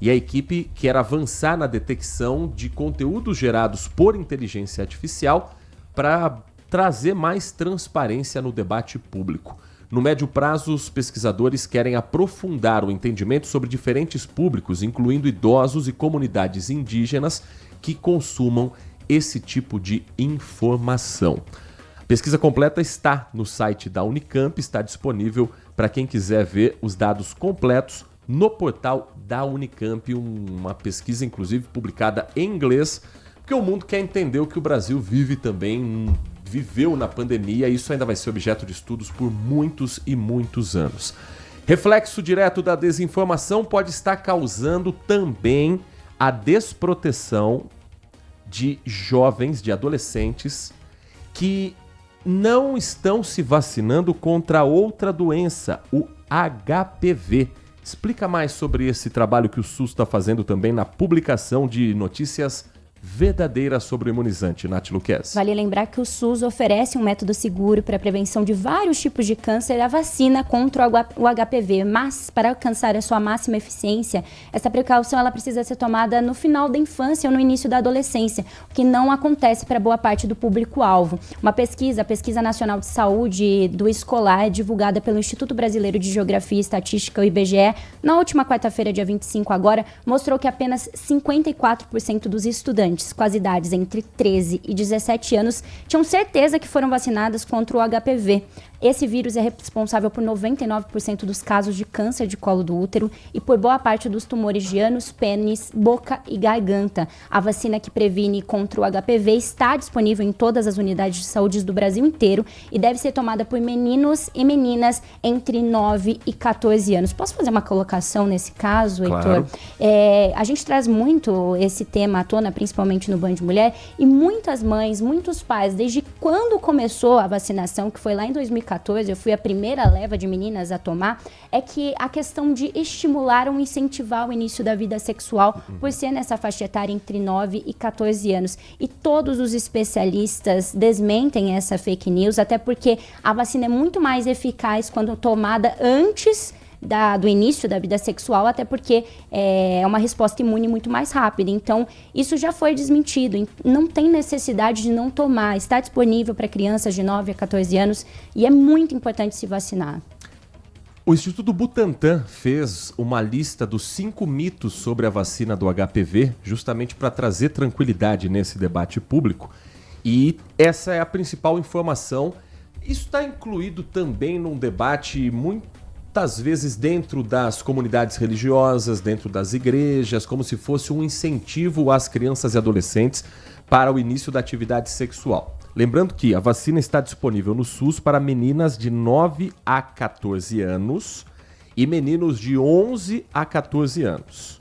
E a equipe quer avançar na detecção de conteúdos gerados por inteligência artificial para trazer mais transparência no debate público. No médio prazo, os pesquisadores querem aprofundar o entendimento sobre diferentes públicos, incluindo idosos e comunidades indígenas que consumam esse tipo de informação. A pesquisa completa está no site da Unicamp, está disponível para quem quiser ver os dados completos no portal da Unicamp, uma pesquisa inclusive publicada em inglês, porque o mundo quer entender o que o Brasil vive também, viveu na pandemia, e isso ainda vai ser objeto de estudos por muitos e muitos anos. Reflexo direto da desinformação pode estar causando também a desproteção de jovens, de adolescentes que não estão se vacinando contra outra doença, o HPV. Explica mais sobre esse trabalho que o SUS está fazendo também na publicação de notícias verdadeiras sobre o imunizante, Nath Luquez. Vale lembrar que o SUS oferece um método seguro para a prevenção de vários tipos de câncer, a vacina contra o HPV, mas para alcançar a sua máxima eficiência, essa precaução ela precisa ser tomada no final da infância ou no início da adolescência, o que não acontece para boa parte do público-alvo. Uma pesquisa, a Pesquisa Nacional de Saúde do Escolar, divulgada pelo Instituto Brasileiro de Geografia e Estatística, o IBGE, na última quarta-feira, dia 25 agora, mostrou que apenas 54% dos estudantes gestantes com as idades entre 13 e 17 anos tinham certeza que foram vacinadas contra o HPV. Esse vírus é responsável por 99% dos casos de câncer de colo do útero e por boa parte dos tumores de ânus, pênis, boca e garganta. A vacina que previne contra o HPV está disponível em todas as unidades de saúde do Brasil inteiro e deve ser tomada por meninos e meninas entre 9 e 14 anos. Posso fazer uma colocação nesse caso, Claro. Heitor? A gente traz muito esse tema à tona, principalmente no Band Mulher, e muitas mães, muitos pais, desde quando começou a vacinação, que foi lá em 2014, eu fui a primeira leva de meninas a tomar, é que a questão de estimular ou incentivar o início da vida sexual, por ser nessa faixa etária entre 9 e 14 anos. E todos os especialistas desmentem essa fake news, até porque a vacina é muito mais eficaz quando tomada antes do início da vida sexual, até porque é uma resposta imune muito mais rápida. Então, isso já foi desmentido. Não tem necessidade de não tomar. Está disponível para crianças de 9 a 14 anos e é muito importante se vacinar. O Instituto Butantan fez uma lista dos 5 mitos sobre a vacina do HPV, justamente para trazer tranquilidade nesse debate público. E essa é a principal informação. Isso está incluído também num debate muitas vezes dentro das comunidades religiosas, dentro das igrejas, como se fosse um incentivo às crianças e adolescentes para o início da atividade sexual. Lembrando que a vacina está disponível no SUS para meninas de 9 a 14 anos e meninos de 11 a 14 anos.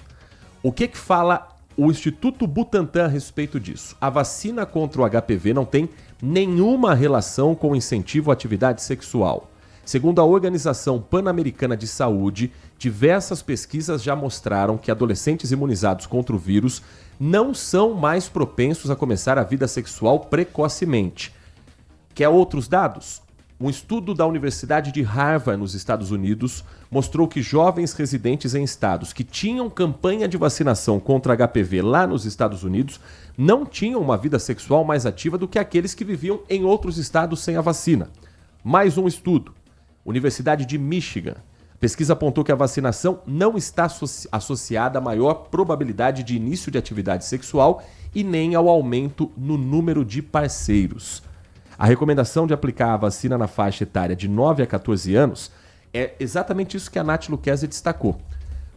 O que fala o Instituto Butantan a respeito disso? A vacina contra o HPV não tem nenhuma relação com o incentivo à atividade sexual. Segundo a Organização Pan-Americana de Saúde, diversas pesquisas já mostraram que adolescentes imunizados contra o vírus não são mais propensos a começar a vida sexual precocemente. Quer outros dados? Um estudo da Universidade de Harvard, nos Estados Unidos, mostrou que jovens residentes em estados que tinham campanha de vacinação contra HPV lá nos Estados Unidos não tinham uma vida sexual mais ativa do que aqueles que viviam em outros estados sem a vacina. Mais um estudo. Universidade de Michigan. A pesquisa apontou que a vacinação não está associada à maior probabilidade de início de atividade sexual e nem ao aumento no número de parceiros. A recomendação de aplicar a vacina na faixa etária de 9 a 14 anos é exatamente isso que a Nath Lucchesi destacou.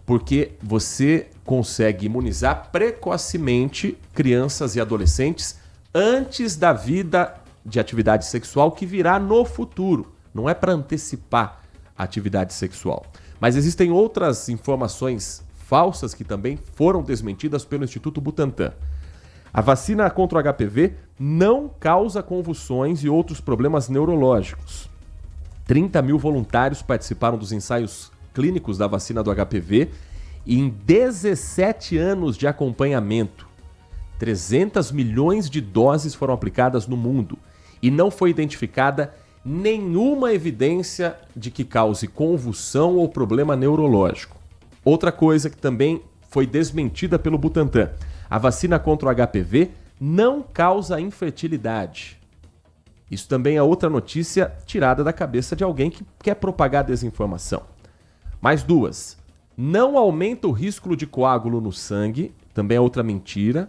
Porque você consegue imunizar precocemente crianças e adolescentes antes da vida de atividade sexual que virá no futuro. Não é para antecipar a atividade sexual. Mas existem outras informações falsas que também foram desmentidas pelo Instituto Butantan. A vacina contra o HPV não causa convulsões e outros problemas neurológicos. 30 mil voluntários participaram dos ensaios clínicos da vacina do HPV e em 17 anos de acompanhamento, 300 milhões de doses foram aplicadas no mundo e não foi identificada nenhuma evidência de que cause convulsão ou problema neurológico. Outra coisa que também foi desmentida pelo Butantan: a vacina contra o HPV não causa infertilidade. Isso também é outra notícia tirada da cabeça de alguém que quer propagar desinformação. Mais duas: não aumenta o risco de coágulo no sangue, também é outra mentira.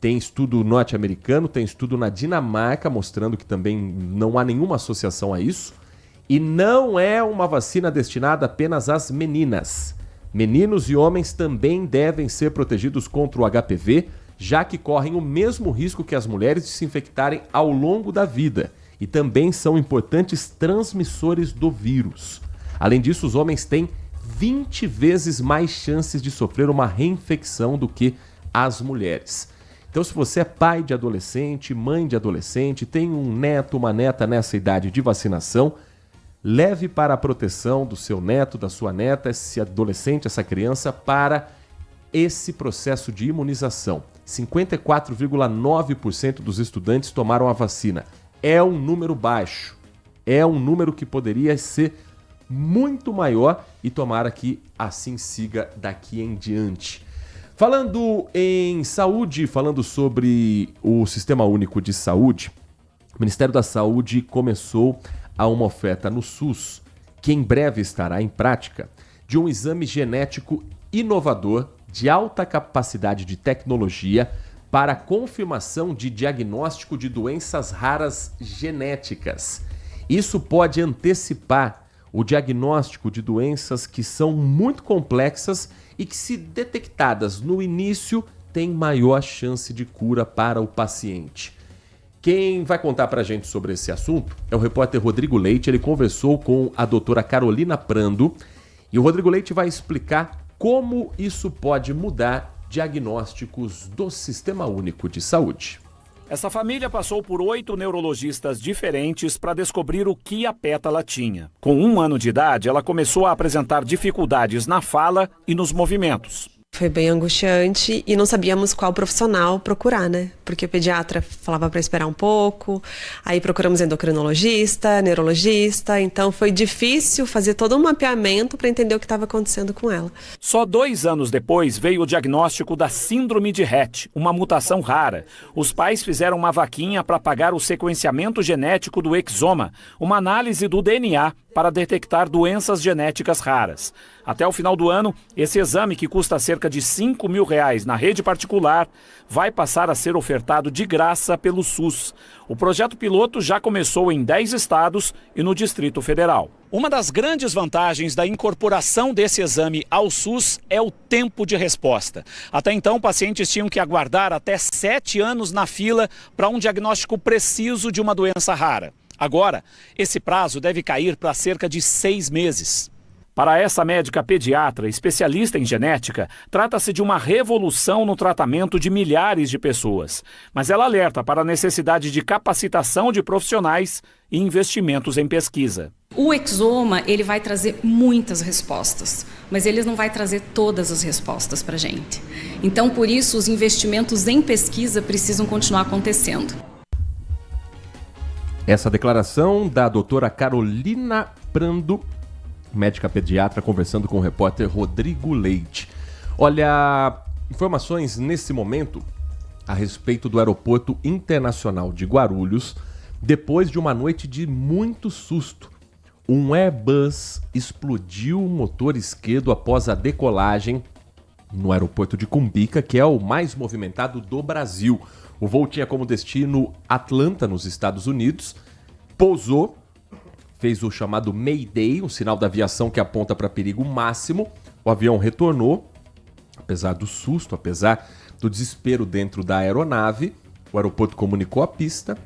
Tem estudo norte-americano, tem estudo na Dinamarca mostrando que também não há nenhuma associação a isso. E não é uma vacina destinada apenas às meninas. Meninos e homens também devem ser protegidos contra o HPV, já que correm o mesmo risco que as mulheres de se infectarem ao longo da vida e também são importantes transmissores do vírus. Além disso, os homens têm 20 vezes mais chances de sofrer uma reinfecção do que as mulheres. Então, se você é pai de adolescente, mãe de adolescente, tem um neto, uma neta nessa idade de vacinação, leve para a proteção do seu neto, da sua neta, esse adolescente, essa criança, para esse processo de imunização. 54,9% dos estudantes tomaram a vacina. É um número baixo. É um número que poderia ser muito maior e tomara que assim siga daqui em diante. Falando em saúde, falando sobre o Sistema Único de Saúde, o Ministério da Saúde começou a uma oferta no SUS, que em breve estará em prática, de um exame genético inovador de alta capacidade de tecnologia para confirmação de diagnóstico de doenças raras genéticas. Isso pode antecipar o diagnóstico de doenças que são muito complexas e que, se detectadas no início, têm maior chance de cura para o paciente. Quem vai contar para a gente sobre esse assunto é o repórter Rodrigo Leite. Ele conversou com a doutora Carolina Prando e o Rodrigo Leite vai explicar como isso pode mudar diagnósticos do Sistema Único de Saúde. Essa família passou por 8 neurologistas diferentes para descobrir o que a Pétala tinha. Com 1 ano de idade, ela começou a apresentar dificuldades na fala e nos movimentos. Foi bem angustiante e não sabíamos qual profissional procurar, né? Porque o pediatra falava para esperar um pouco, aí procuramos endocrinologista, neurologista, então foi difícil fazer todo um mapeamento para entender o que estava acontecendo com ela. Só 2 anos depois veio o diagnóstico da síndrome de Rett, uma mutação rara. Os pais fizeram uma vaquinha para pagar o sequenciamento genético do exoma, uma análise do DNA para detectar doenças genéticas raras. Até o final do ano, esse exame, que custa cerca de R$5 mil na rede particular, vai passar a ser ofertado de graça pelo SUS. O projeto piloto já começou em 10 estados e no Distrito Federal. Uma das grandes vantagens da incorporação desse exame ao SUS é o tempo de resposta. Até então, pacientes tinham que aguardar até 7 anos na fila para um diagnóstico preciso de uma doença rara. Agora, esse prazo deve cair para cerca de 6 meses. Para essa médica pediatra, especialista em genética, trata-se de uma revolução no tratamento de milhares de pessoas. Mas ela alerta para a necessidade de capacitação de profissionais e investimentos em pesquisa. O exoma, ele vai trazer muitas respostas, mas ele não vai trazer todas as respostas para a gente. Então, por isso, os investimentos em pesquisa precisam continuar acontecendo. Essa declaração da doutora Carolina Prando, médica pediatra, conversando com o repórter Rodrigo Leite. Olha, informações nesse momento a respeito do Aeroporto Internacional de Guarulhos, depois de uma noite de muito susto. Um Airbus explodiu o motor esquerdo após a decolagem no aeroporto de Cumbica, que é o mais movimentado do Brasil. O voo tinha como destino Atlanta, nos Estados Unidos, pousou, fez o chamado Mayday, um sinal da aviação que aponta para perigo máximo. O avião retornou, apesar do susto, apesar do desespero dentro da aeronave. O aeroporto comunicou a pista.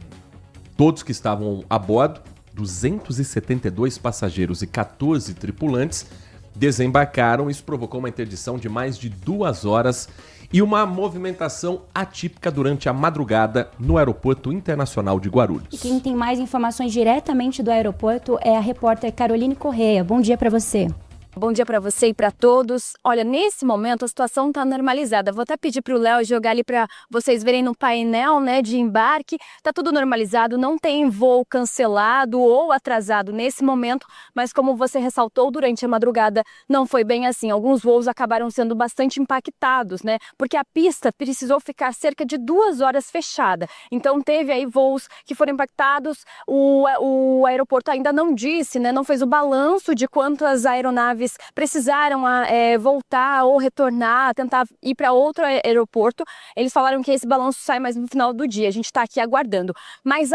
Todos que estavam a bordo, 272 passageiros e 14 tripulantes, desembarcaram. Isso provocou uma interdição de mais de 2 horas e uma movimentação atípica durante a madrugada no Aeroporto Internacional de Guarulhos. E quem tem mais informações diretamente do aeroporto é a repórter Caroline Correia. Bom dia para você. Bom dia para você e para todos. Olha, nesse momento a situação está normalizada. Vou até pedir para o Léo jogar ali para vocês verem no painel, né, de embarque. Tá tudo normalizado, não tem voo cancelado ou atrasado nesse momento, mas como você ressaltou, durante a madrugada não foi bem assim. Alguns voos acabaram sendo bastante impactados, né, porque a pista precisou ficar cerca de 2 horas fechada. Então teve aí voos que foram impactados. O aeroporto ainda não disse, né, não fez o balanço de quantas aeronaves precisaram voltar ou retornar, tentar ir para outro aeroporto. Eles falaram que esse balanço sai mais no final do dia. A gente está aqui aguardando. Mas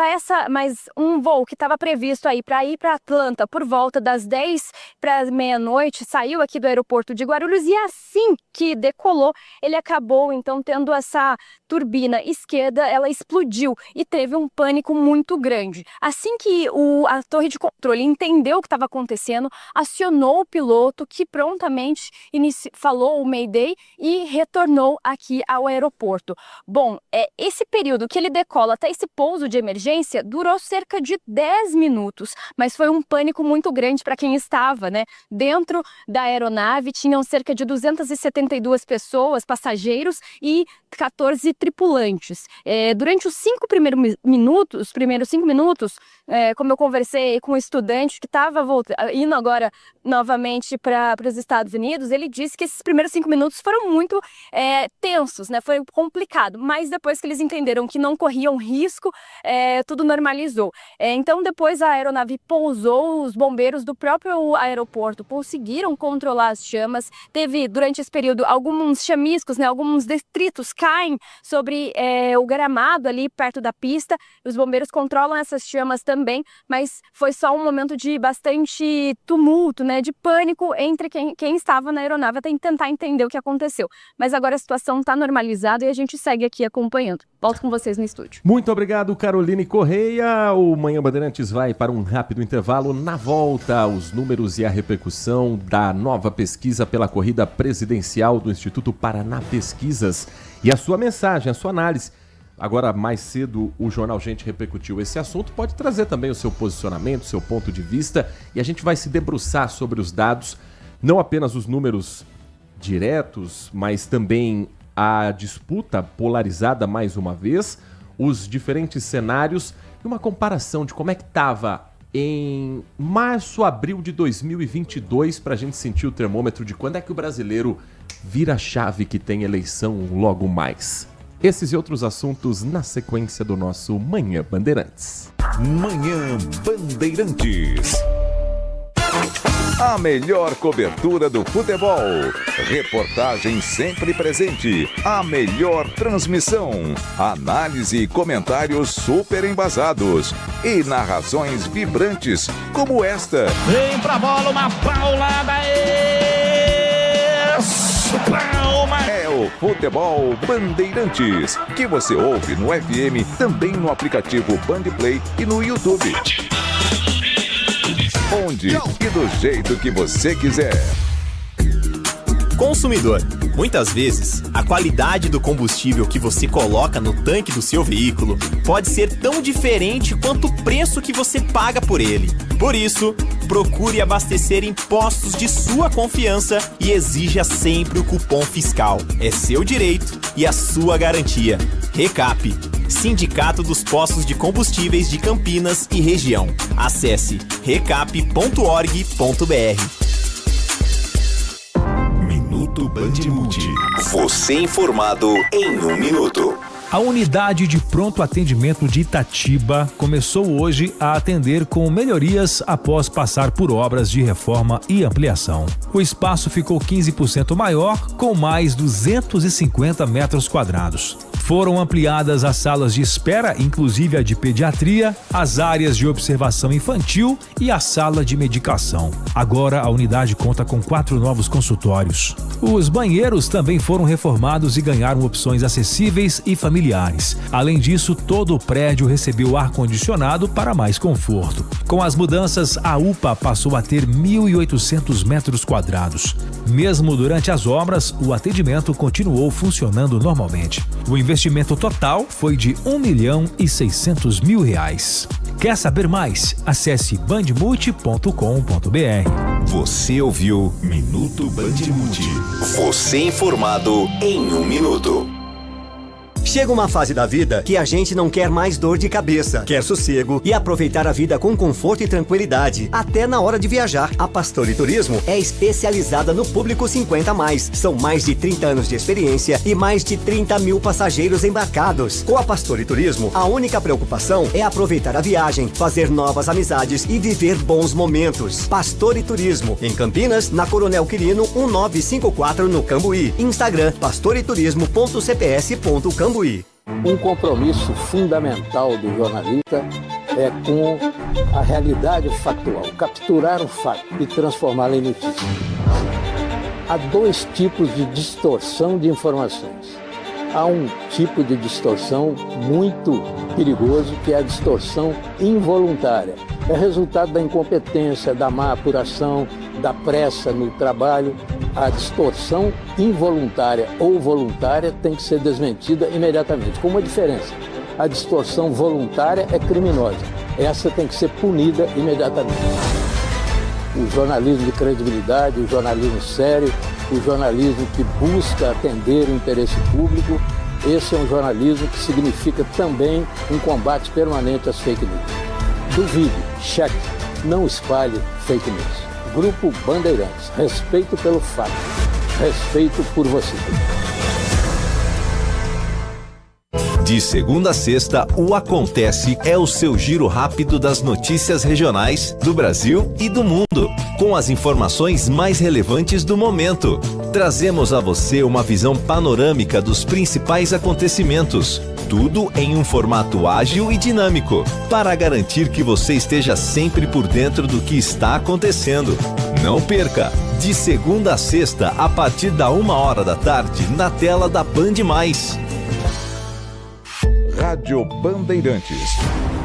um voo que estava previsto aí para ir para Atlanta por volta das 10 para meia-noite saiu aqui do aeroporto de Guarulhos e assim que decolou, ele acabou então tendo essa turbina esquerda, ela explodiu e teve um pânico muito grande. Assim que a torre de controle entendeu o que estava acontecendo, acionou o piloto, que prontamente falou o Mayday e retornou aqui ao aeroporto. Bom, esse período que ele decola até esse pouso de emergência durou cerca de 10 minutos, mas foi um pânico muito grande para quem estava, né? Dentro da aeronave tinham cerca de 272 pessoas, passageiros e 14 tripulantes. Durante os 5 primeiros minutos, como eu conversei com um estudante que estava indo agora novamente teste para os Estados Unidos, ele disse que esses primeiros 5 minutos foram muito tensos, né? Foi complicado, mas depois que eles entenderam que não corriam risco, tudo normalizou. Então, depois a aeronave pousou, os bombeiros do próprio aeroporto conseguiram controlar as chamas. Teve, durante esse período, alguns chamiscos, né? Alguns detritos caem sobre o gramado ali perto da pista. Os bombeiros controlam essas chamas também, mas foi só um momento de bastante tumulto, né? De pânico entre quem estava na aeronave até tentar entender o que aconteceu. Mas agora a situação está normalizada e a gente segue aqui acompanhando. Volto com vocês no estúdio. Muito obrigado, Caroline Correia. O Manhã Bandeirantes vai para um rápido intervalo. Na volta, os números e a repercussão da nova pesquisa pela corrida presidencial do Instituto Paraná Pesquisas e a sua mensagem, a sua análise. Agora, mais cedo, o Jornal Gente repercutiu esse assunto. Pode trazer também o seu posicionamento, o seu ponto de vista, e a gente vai se debruçar sobre os dados, não apenas os números diretos, mas também a disputa polarizada mais uma vez, os diferentes cenários e uma comparação de como é que estava em março, abril de 2022, para a gente sentir o termômetro de quando é que o brasileiro vira a chave que tem eleição logo mais. Esses e outros assuntos na sequência do nosso Manhã Bandeirantes. Manhã Bandeirantes. A melhor cobertura do futebol. Reportagem sempre presente. A melhor transmissão. Análise e comentários super embasados. E narrações vibrantes como esta. Vem pra bola, uma paulada. Palma. É o Futebol Bandeirantes, que você ouve no FM, também no aplicativo Bandplay e no YouTube. Onde e do jeito que você quiser. Consumidor, muitas vezes, a qualidade do combustível que você coloca no tanque do seu veículo pode ser tão diferente quanto o preço que você paga por ele. Por isso, procure abastecer em postos de sua confiança e exija sempre o cupom fiscal. É seu direito e a sua garantia. Recap, Sindicato dos Postos de Combustíveis de Campinas e Região. Acesse recap.org.br. Minuto Bandmulti. Você informado em 1 minuto. A unidade de pronto atendimento de Itatiba começou hoje a atender com melhorias após passar por obras de reforma e ampliação. O espaço ficou 15% maior, com mais 250 metros quadrados. Foram ampliadas as salas de espera, inclusive a de pediatria, as áreas de observação infantil e a sala de medicação. Agora a unidade conta com 4 novos consultórios. Os banheiros também foram reformados e ganharam opções acessíveis e familiares. Além disso, todo o prédio recebeu ar-condicionado para mais conforto. Com as mudanças, a UPA passou a ter 1.800 metros quadrados. Mesmo durante as obras, o atendimento continuou funcionando normalmente. O investimento total foi de R$1.600.000. Quer saber mais? Acesse bandmulti.com.br. Você ouviu Minuto Bandmulti. Você informado em 1 minuto. Chega uma fase da vida que a gente não quer mais dor de cabeça, quer sossego e aproveitar a vida com conforto e tranquilidade, até na hora de viajar. A Pastore Turismo é especializada no público 50+. São mais de 30 anos de experiência e mais de 30 mil passageiros embarcados. Com a Pastore Turismo, a única preocupação é aproveitar a viagem, fazer novas amizades e viver bons momentos. Pastore Turismo, em Campinas, na Coronel Quirino 1954 no Cambuí. Instagram, pastoreturismo.cps.cambuí. Um compromisso fundamental do jornalista é com a realidade factual, capturar o fato e transformá-lo em notícia. Há 2 tipos de distorção de informações. Há um tipo de distorção muito perigoso, que é a distorção involuntária. É resultado da incompetência, da má apuração, da pressa no trabalho. A distorção involuntária ou voluntária tem que ser desmentida imediatamente, com uma diferença. A distorção voluntária é criminosa. Essa tem que ser punida imediatamente. O jornalismo de credibilidade, o jornalismo sério, o jornalismo que busca atender o interesse público, esse é um jornalismo que significa também um combate permanente às fake news. Duvide, cheque, não espalhe fake news. Grupo Bandeirantes. Respeito pelo fato. Respeito por você. De segunda a sexta, o Acontece é o seu giro rápido das notícias regionais do Brasil e do mundo, com as informações mais relevantes do momento. Trazemos a você uma visão panorâmica dos principais acontecimentos, tudo em um formato ágil e dinâmico, para garantir que você esteja sempre por dentro do que está acontecendo. Não perca! De segunda a sexta, a partir da 1h da tarde, na tela da Band+. Rádio Bandeirantes.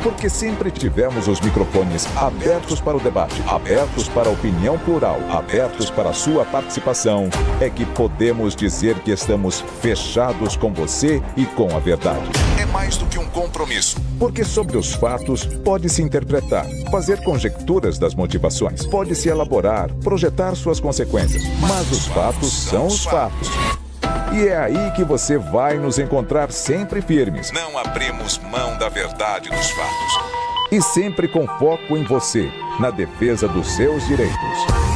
Porque sempre tivemos os microfones abertos para o debate, abertos para a opinião plural, abertos para a sua participação, é que podemos dizer que estamos fechados com você e com a verdade. É mais do que um compromisso. Porque sobre os fatos pode-se interpretar, fazer conjecturas das motivações, pode-se elaborar, projetar suas consequências. Mas os fatos são os fatos. E é aí que você vai nos encontrar sempre firmes. Não abrimos mão da verdade dos fatos. E sempre com foco em você, na defesa dos seus direitos.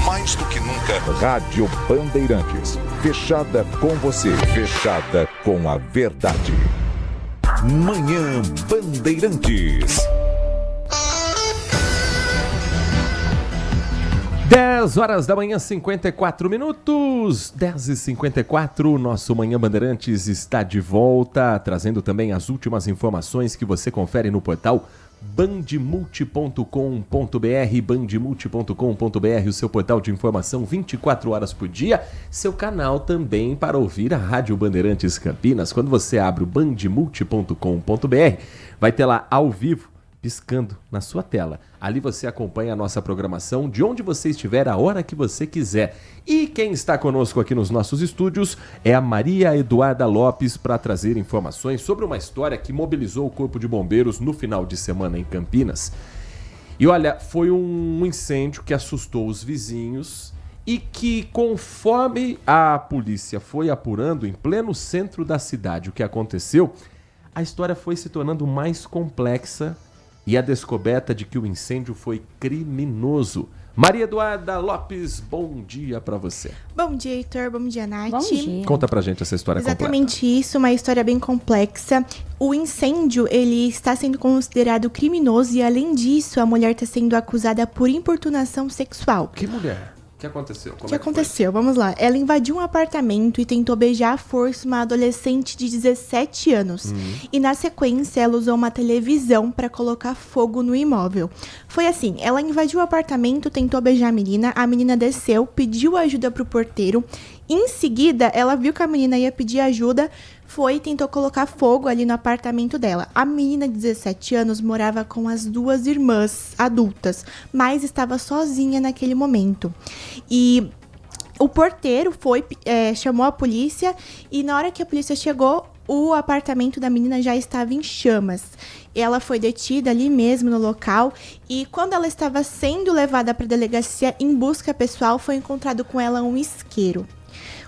Mais do que nunca, Rádio Bandeirantes. Fechada com você, fechada com a verdade. Manhã Bandeirantes. 10 horas da manhã, 54 minutos, 10h54, nosso Manhã Bandeirantes está de volta, trazendo também as últimas informações que você confere no portal bandmulti.com.br, bandmulti.com.br, o seu portal de informação 24 horas por dia, seu canal também para ouvir a Rádio Bandeirantes Campinas. Quando você abre o bandmulti.com.br, vai ter lá ao vivo, piscando na sua tela. Ali você acompanha a nossa programação de onde você estiver, a hora que você quiser. E quem está conosco aqui nos nossos estúdios é a Maria Eduarda Lopes para trazer informações sobre uma história que mobilizou o Corpo de Bombeiros no final de semana em Campinas. E olha, foi um incêndio que assustou os vizinhos e que, conforme a polícia foi apurando em pleno centro da cidade o que aconteceu, a história foi se tornando mais complexa e a descoberta de que o incêndio foi criminoso. Maria Eduarda Lopes, bom dia para você. Bom dia, Heitor. Bom dia, Nath. Bom dia. Conta pra gente essa história Exatamente completa. Isso, uma história bem complexa. O incêndio, ele está sendo considerado criminoso e, além disso, a mulher está sendo acusada por importunação sexual. Que mulher? O que aconteceu? O que aconteceu? Vamos lá. Ela invadiu um apartamento e tentou beijar à força uma adolescente de 17 anos. E na sequência, ela usou uma televisão para colocar fogo no imóvel. Foi assim, ela invadiu o apartamento, tentou beijar a menina desceu, pediu ajuda pro porteiro. Em seguida, ela viu que a menina ia pedir ajuda, foi e tentou colocar fogo ali no apartamento dela. A menina de 17 anos morava com as duas irmãs adultas, mas estava sozinha naquele momento. E o porteiro chamou a polícia e na hora que a polícia chegou, o apartamento da menina já estava em chamas. Ela foi detida ali mesmo no local e quando ela estava sendo levada para a delegacia em busca pessoal, foi encontrado com ela um isqueiro.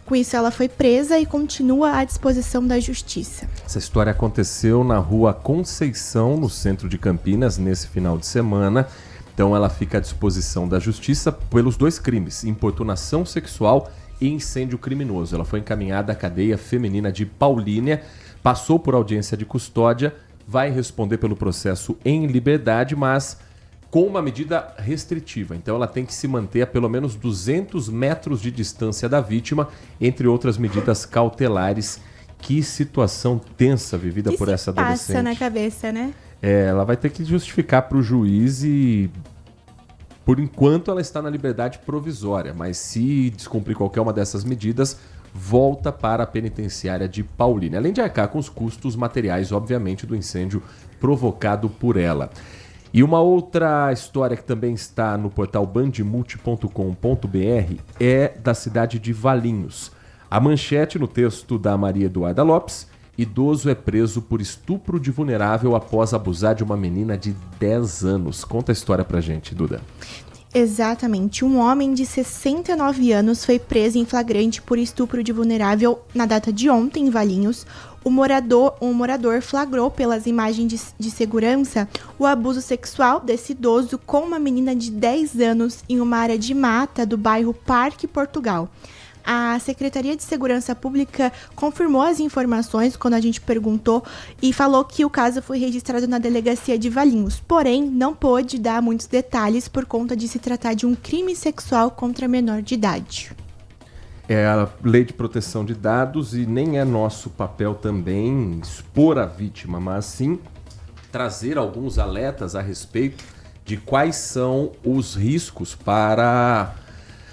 Com isso, ela foi presa e continua à disposição da justiça. Essa história aconteceu na rua Conceição, no centro de Campinas, nesse final de semana. Então, ela fica à disposição da justiça pelos dois crimes, importunação sexual e incêndio criminoso. Ela foi encaminhada à cadeia feminina de Paulínia, passou por audiência de custódia, vai responder pelo processo em liberdade, mas com uma medida restritiva. Então ela tem que se manter a pelo menos 200 metros de distância da vítima, entre outras medidas cautelares. Que situação tensa vivida por essa adolescente. Passa na cabeça, né? Ela vai ter que justificar para o juiz e, por enquanto, ela está na liberdade provisória, mas se descumprir qualquer uma dessas medidas, volta para a penitenciária de Paulínia, além de arcar com os custos materiais, obviamente, do incêndio provocado por ela. E uma outra história que também está no portal bandmulti.com.br é da cidade de Valinhos. A manchete no texto da Maria Eduarda Lopes: idoso é preso por estupro de vulnerável após abusar de uma menina de 10 anos. Conta a história pra gente, Duda. Exatamente. Um homem de 69 anos foi preso em flagrante por estupro de vulnerável na data de ontem, em Valinhos. Um morador flagrou pelas imagens de segurança o abuso sexual desse idoso com uma menina de 10 anos em uma área de mata do bairro Parque Portugal. A Secretaria de Segurança Pública confirmou as informações quando a gente perguntou e falou que o caso foi registrado na delegacia de Valinhos, porém não pôde dar muitos detalhes por conta de se tratar de um crime sexual contra menor de idade. É a lei de proteção de dados e nem é nosso papel também expor a vítima, mas sim trazer alguns alertas a respeito de quais são os riscos para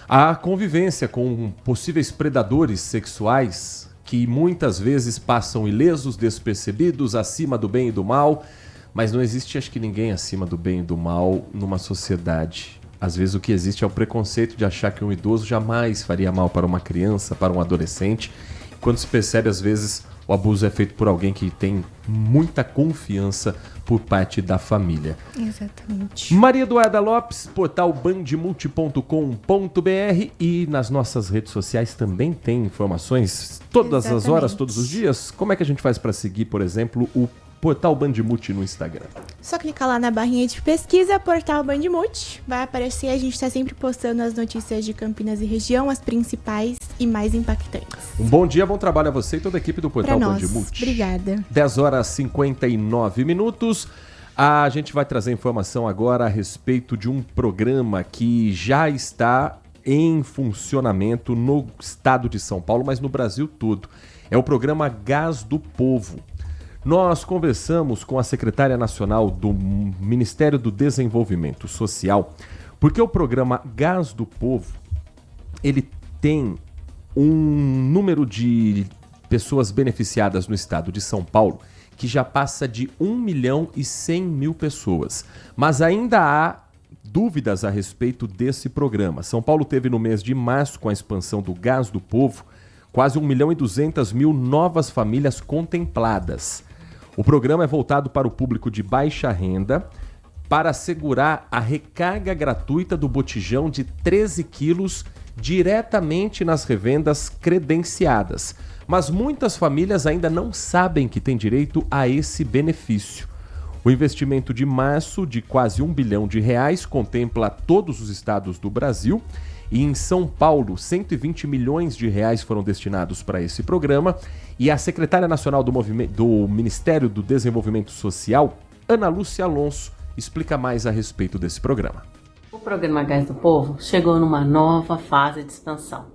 a convivência com possíveis predadores sexuais que muitas vezes passam ilesos, despercebidos, acima do bem e do mal, mas não existe, acho que ninguém acima do bem e do mal numa sociedade. Às vezes o que existe é o preconceito de achar que um idoso jamais faria mal para uma criança, para um adolescente. Quando se percebe, às vezes, o abuso é feito por alguém que tem muita confiança por parte da família. Exatamente. Maria Eduarda Lopes, portal bandmulti.com.br, e nas nossas redes sociais também tem informações todas as horas, todos os dias. Como é que a gente faz para seguir, por exemplo, o Portal Bandmulti no Instagram? Só clicar lá na barrinha de pesquisa, Portal Bandmulti. Vai aparecer, a gente está sempre postando as notícias de Campinas e região, as principais e mais impactantes. Um bom dia, bom trabalho a você e toda a equipe do Portal Bandmulti. Obrigada. 10 horas e 59 minutos. A gente vai trazer informação agora a respeito de um programa que já está em funcionamento no estado de São Paulo, mas no Brasil todo. É o programa Gás do Povo. Nós conversamos com a secretária nacional do Ministério do Desenvolvimento Social, porque o programa Gás do Povo, ele tem um número de pessoas beneficiadas no estado de São Paulo que já passa de 1.100.000 pessoas. Mas ainda há dúvidas a respeito desse programa. São Paulo teve no mês de março, com a expansão do Gás do Povo, quase 1.200.000 novas famílias contempladas. O programa é voltado para o público de baixa renda para assegurar a recarga gratuita do botijão de 13 quilos diretamente nas revendas credenciadas. Mas muitas famílias ainda não sabem que têm direito a esse benefício. O investimento de março de quase R$1 bilhão contempla todos os estados do Brasil. E em São Paulo, R$120 milhões foram destinados para esse programa. E a secretária nacional do Ministério do Desenvolvimento Social, Ana Lúcia Alonso, explica mais a respeito desse programa. O programa Gás do Povo chegou numa nova fase de expansão.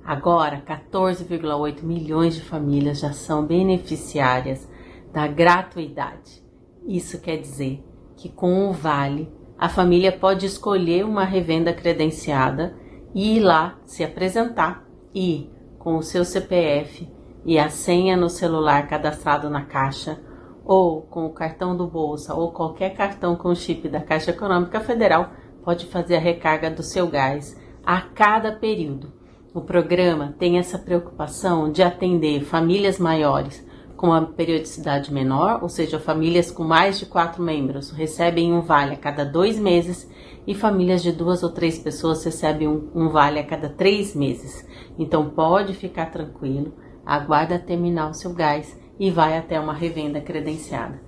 Agora, 14,8 milhões de famílias já são beneficiárias da gratuidade. Isso quer dizer que com o Vale, a família pode escolher uma revenda credenciada e ir lá se apresentar e, com o seu CPF e a senha no celular cadastrado na Caixa, ou com o cartão do Bolsa ou qualquer cartão com chip da Caixa Econômica Federal, pode fazer a recarga do seu gás a cada período. O programa tem essa preocupação de atender famílias maiores com uma periodicidade menor, ou seja, famílias com mais de 4 membros recebem um vale a cada 2 meses e famílias de 2 ou 3 pessoas recebem um vale a cada 3 meses. Então pode ficar tranquilo, aguarda terminar o seu gás e vai até uma revenda credenciada.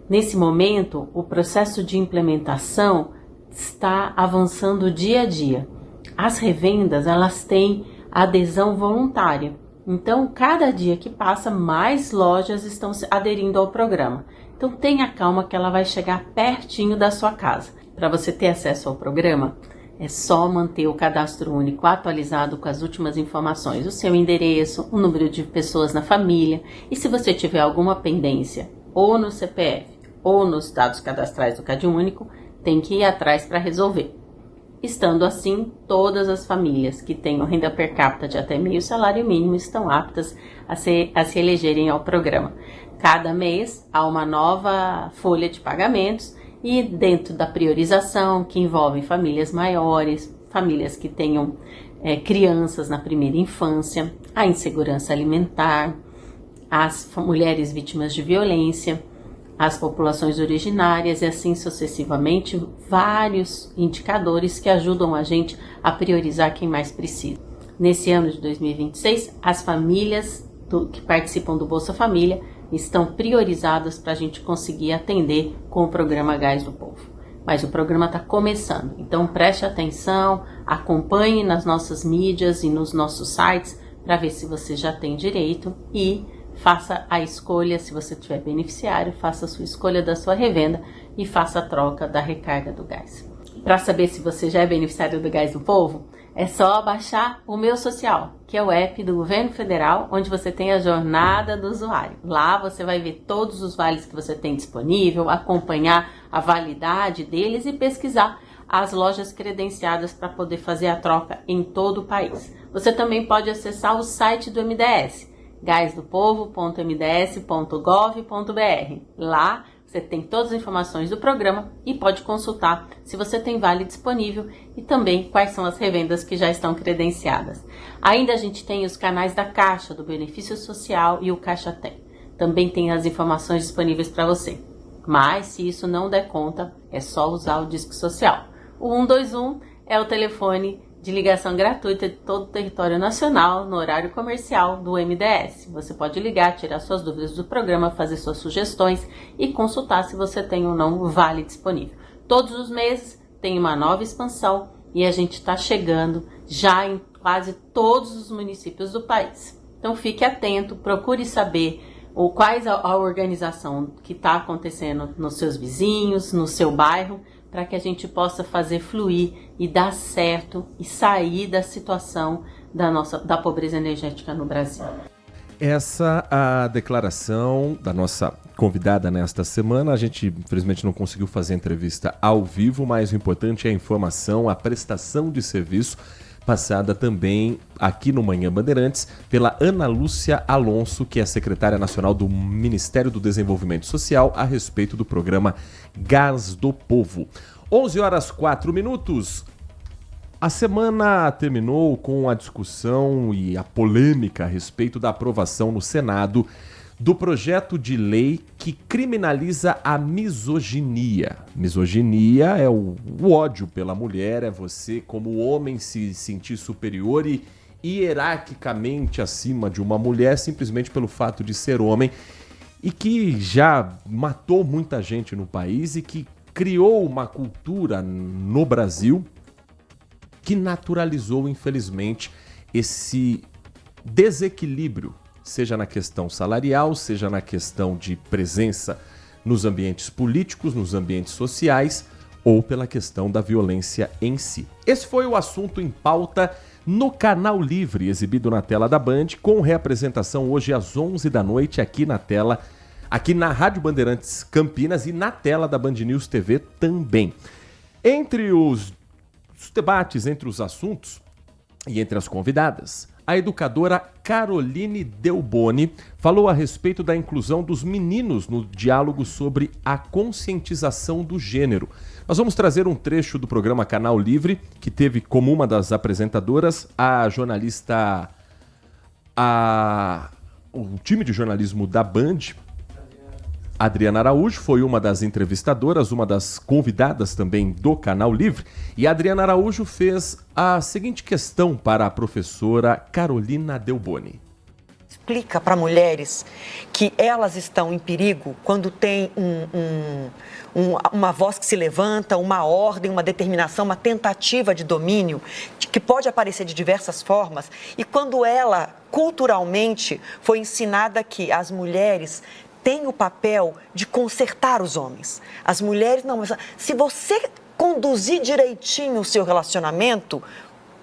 Nesse momento, o processo de implementação está avançando dia a dia. As revendas, elas têm adesão voluntária. Então, cada dia que passa, mais lojas estão aderindo ao programa. Então, tenha calma que ela vai chegar pertinho da sua casa. Para você ter acesso ao programa, é só manter o cadastro único atualizado com as últimas informações, o seu endereço, o número de pessoas na família. E se você tiver alguma pendência, ou no CPF, ou nos dados cadastrais do CadÚnico, tem que ir atrás para resolver. Estando assim, todas as famílias que tenham renda per capita de até meio salário mínimo estão aptas a se elegerem ao programa. Cada mês há uma nova folha de pagamentos e dentro da priorização, que envolve famílias maiores, famílias que tenham crianças na primeira infância, a insegurança alimentar, as mulheres vítimas de violência, as populações originárias e assim sucessivamente, vários indicadores que ajudam a gente a priorizar quem mais precisa. Nesse ano de 2026, as famílias que participam do Bolsa Família estão priorizadas para a gente conseguir atender com o programa Gás do Povo. Mas o programa está começando, então preste atenção, acompanhe nas nossas mídias e nos nossos sites para ver se você já tem direito e faça a escolha, se você tiver beneficiário, faça a sua escolha da sua revenda e faça a troca da recarga do gás. Para saber se você já é beneficiário do Gás do Povo, é só baixar o Meu Social, que é o app do Governo Federal, onde você tem a jornada do usuário. Lá você vai ver todos os vales que você tem disponível, acompanhar a validade deles e pesquisar as lojas credenciadas para poder fazer a troca em todo o país. Você também pode acessar o site do MDS, gasdopovo.mds.gov.br. Lá você tem todas as informações do programa e pode consultar se você tem vale disponível e também quais são as revendas que já estão credenciadas. Ainda a gente tem os canais da Caixa, do Benefício Social e o Caixa Tem. Também tem as informações disponíveis para você. Mas se isso não der conta, é só usar o Disque Social. O 121 é o telefone de ligação gratuita de todo o território nacional no horário comercial do MDS. Você pode ligar, tirar suas dúvidas do programa, fazer suas sugestões e consultar se você tem ou não o vale disponível. Todos os meses tem uma nova expansão e a gente está chegando já em quase todos os municípios do país. Então fique atento, procure saber quais a organização que está acontecendo nos seus vizinhos, no seu bairro, para que a gente possa fazer fluir e dar certo e sair da situação da pobreza energética no Brasil. Essa a declaração da nossa convidada nesta semana. A gente, infelizmente, não conseguiu fazer a entrevista ao vivo, mas o importante é a informação, a prestação de serviço passada também aqui no Manhã Bandeirantes pela Ana Lúcia Alonso, que é secretária nacional do Ministério do Desenvolvimento Social, a respeito do programa Gás do Povo. 11h04. A semana terminou com a discussão e a polêmica a respeito da aprovação no Senado do projeto de lei que criminaliza a misoginia. Misoginia é o ódio pela mulher, é você como homem se sentir superior e hierarquicamente acima de uma mulher simplesmente pelo fato de ser homem, e que já matou muita gente no país e que criou uma cultura no Brasil que naturalizou, infelizmente, esse desequilíbrio, seja na questão salarial, seja na questão de presença nos ambientes políticos, nos ambientes sociais, ou pela questão da violência em si. Esse foi o assunto em pauta no Canal Livre, exibido na tela da Band, com reapresentação hoje às 11 da noite aqui na tela, aqui na Rádio Bandeirantes Campinas e na tela da Band News TV também. Entre os debates, entre os assuntos e entre as convidadas, a educadora Caroline Delboni falou a respeito da inclusão dos meninos no diálogo sobre a conscientização do gênero. Nós vamos trazer um trecho do programa Canal Livre, que teve como uma das apresentadoras a jornalista, o time de jornalismo da Band, Adriana Araújo, foi uma das entrevistadoras, uma das convidadas também do Canal Livre. E a Adriana Araújo fez a seguinte questão para a professora Carolina Delboni. Explica para mulheres que elas estão em perigo quando tem uma voz que se levanta, uma ordem, uma determinação, uma tentativa de domínio, que pode aparecer de diversas formas. E quando ela, culturalmente, foi ensinada que as mulheres tem o papel de consertar os homens. As mulheres não. Se você conduzir direitinho o seu relacionamento,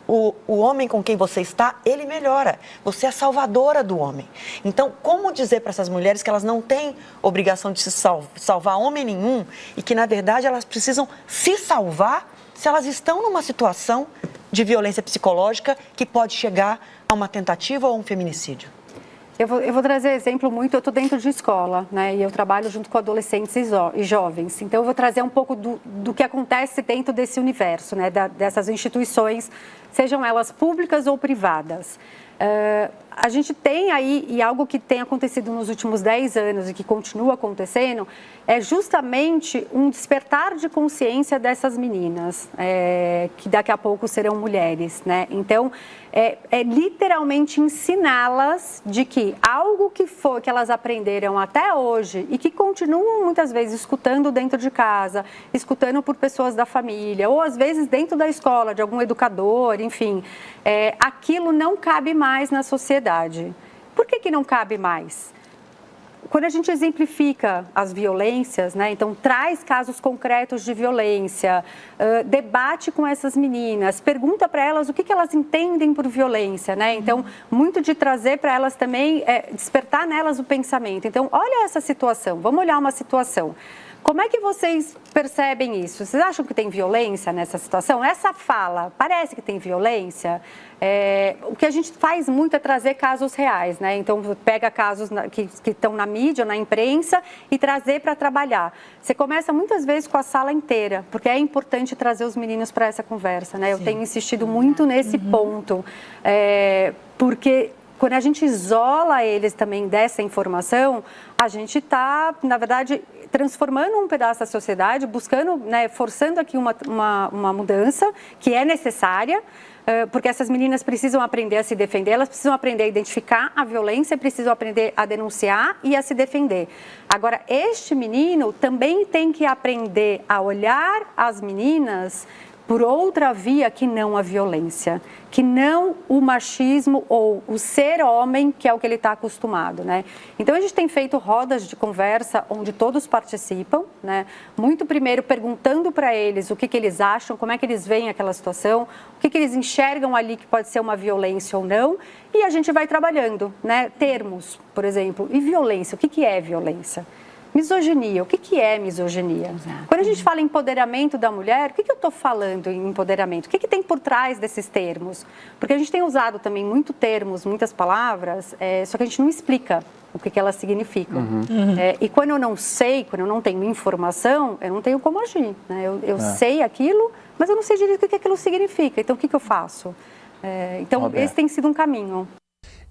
o homem com quem você está, ele melhora. Você é a salvadora do homem. Então, como dizer para essas mulheres que elas não têm obrigação de se salvar homem nenhum e que, na verdade, elas precisam se salvar se elas estão numa situação de violência psicológica que pode chegar a uma tentativa ou um feminicídio? Eu vou trazer exemplo muito, eu estou dentro de escola, né, e eu trabalho junto com adolescentes e jovens, então eu vou trazer um pouco do que acontece dentro desse universo, né, dessas instituições sejam elas públicas ou privadas. A gente tem aí, e algo que tem acontecido nos últimos 10 anos e que continua acontecendo, é justamente um despertar de consciência dessas meninas, que daqui a pouco serão mulheres, né? Então, é literalmente ensiná-las de que algo que elas aprenderam até hoje e que continuam muitas vezes escutando dentro de casa, escutando por pessoas da família, ou às vezes dentro da escola, de algum educador, enfim, aquilo não cabe mais na sociedade. Por que não cabe mais? Quando a gente exemplifica as violências, né, então traz casos concretos de violência, debate com essas meninas, pergunta para elas o que elas entendem por violência, né? Então, muito de trazer para elas também, despertar nelas o pensamento. Então, olha essa situação, vamos olhar uma situação. Como é que vocês percebem isso? Vocês acham que tem violência nessa situação? Essa fala, parece que tem violência? O que a gente faz muito é trazer casos reais, né? Então, pega casos que estão na mídia, na imprensa e trazer para trabalhar. Você começa muitas vezes com a sala inteira, porque é importante trazer os meninos para essa conversa, né? Eu tenho insistido muito nesse ponto, porque quando a gente isola eles também dessa informação, a gente está, na verdade, transformando um pedaço da sociedade, buscando, né, forçando aqui uma mudança que é necessária, porque essas meninas precisam aprender a se defender, elas precisam aprender a identificar a violência, precisam aprender a denunciar e a se defender. Agora, este menino também tem que aprender a olhar as meninas por outra via que não a violência, que não o machismo ou o ser homem, que é o que ele está acostumado, né? Então, a gente tem feito rodas de conversa onde todos participam, né? Muito primeiro perguntando para eles o que eles acham, como é que eles veem aquela situação, o que eles enxergam ali que pode ser uma violência ou não, e a gente vai trabalhando, né? Termos, por exemplo, e violência, o que é violência? Misoginia, o que é misoginia? Exato. Quando a gente fala em empoderamento da mulher, o que eu estou falando em empoderamento? O que tem por trás desses termos? Porque a gente tem usado também muitos termos, muitas palavras, só que a gente não explica o que elas significam. E quando eu não sei, quando eu não tenho informação, eu não tenho como agir, né? Eu sei aquilo, mas eu não sei direito o que aquilo significa. Então, o que eu faço? Então, esse tem sido um caminho.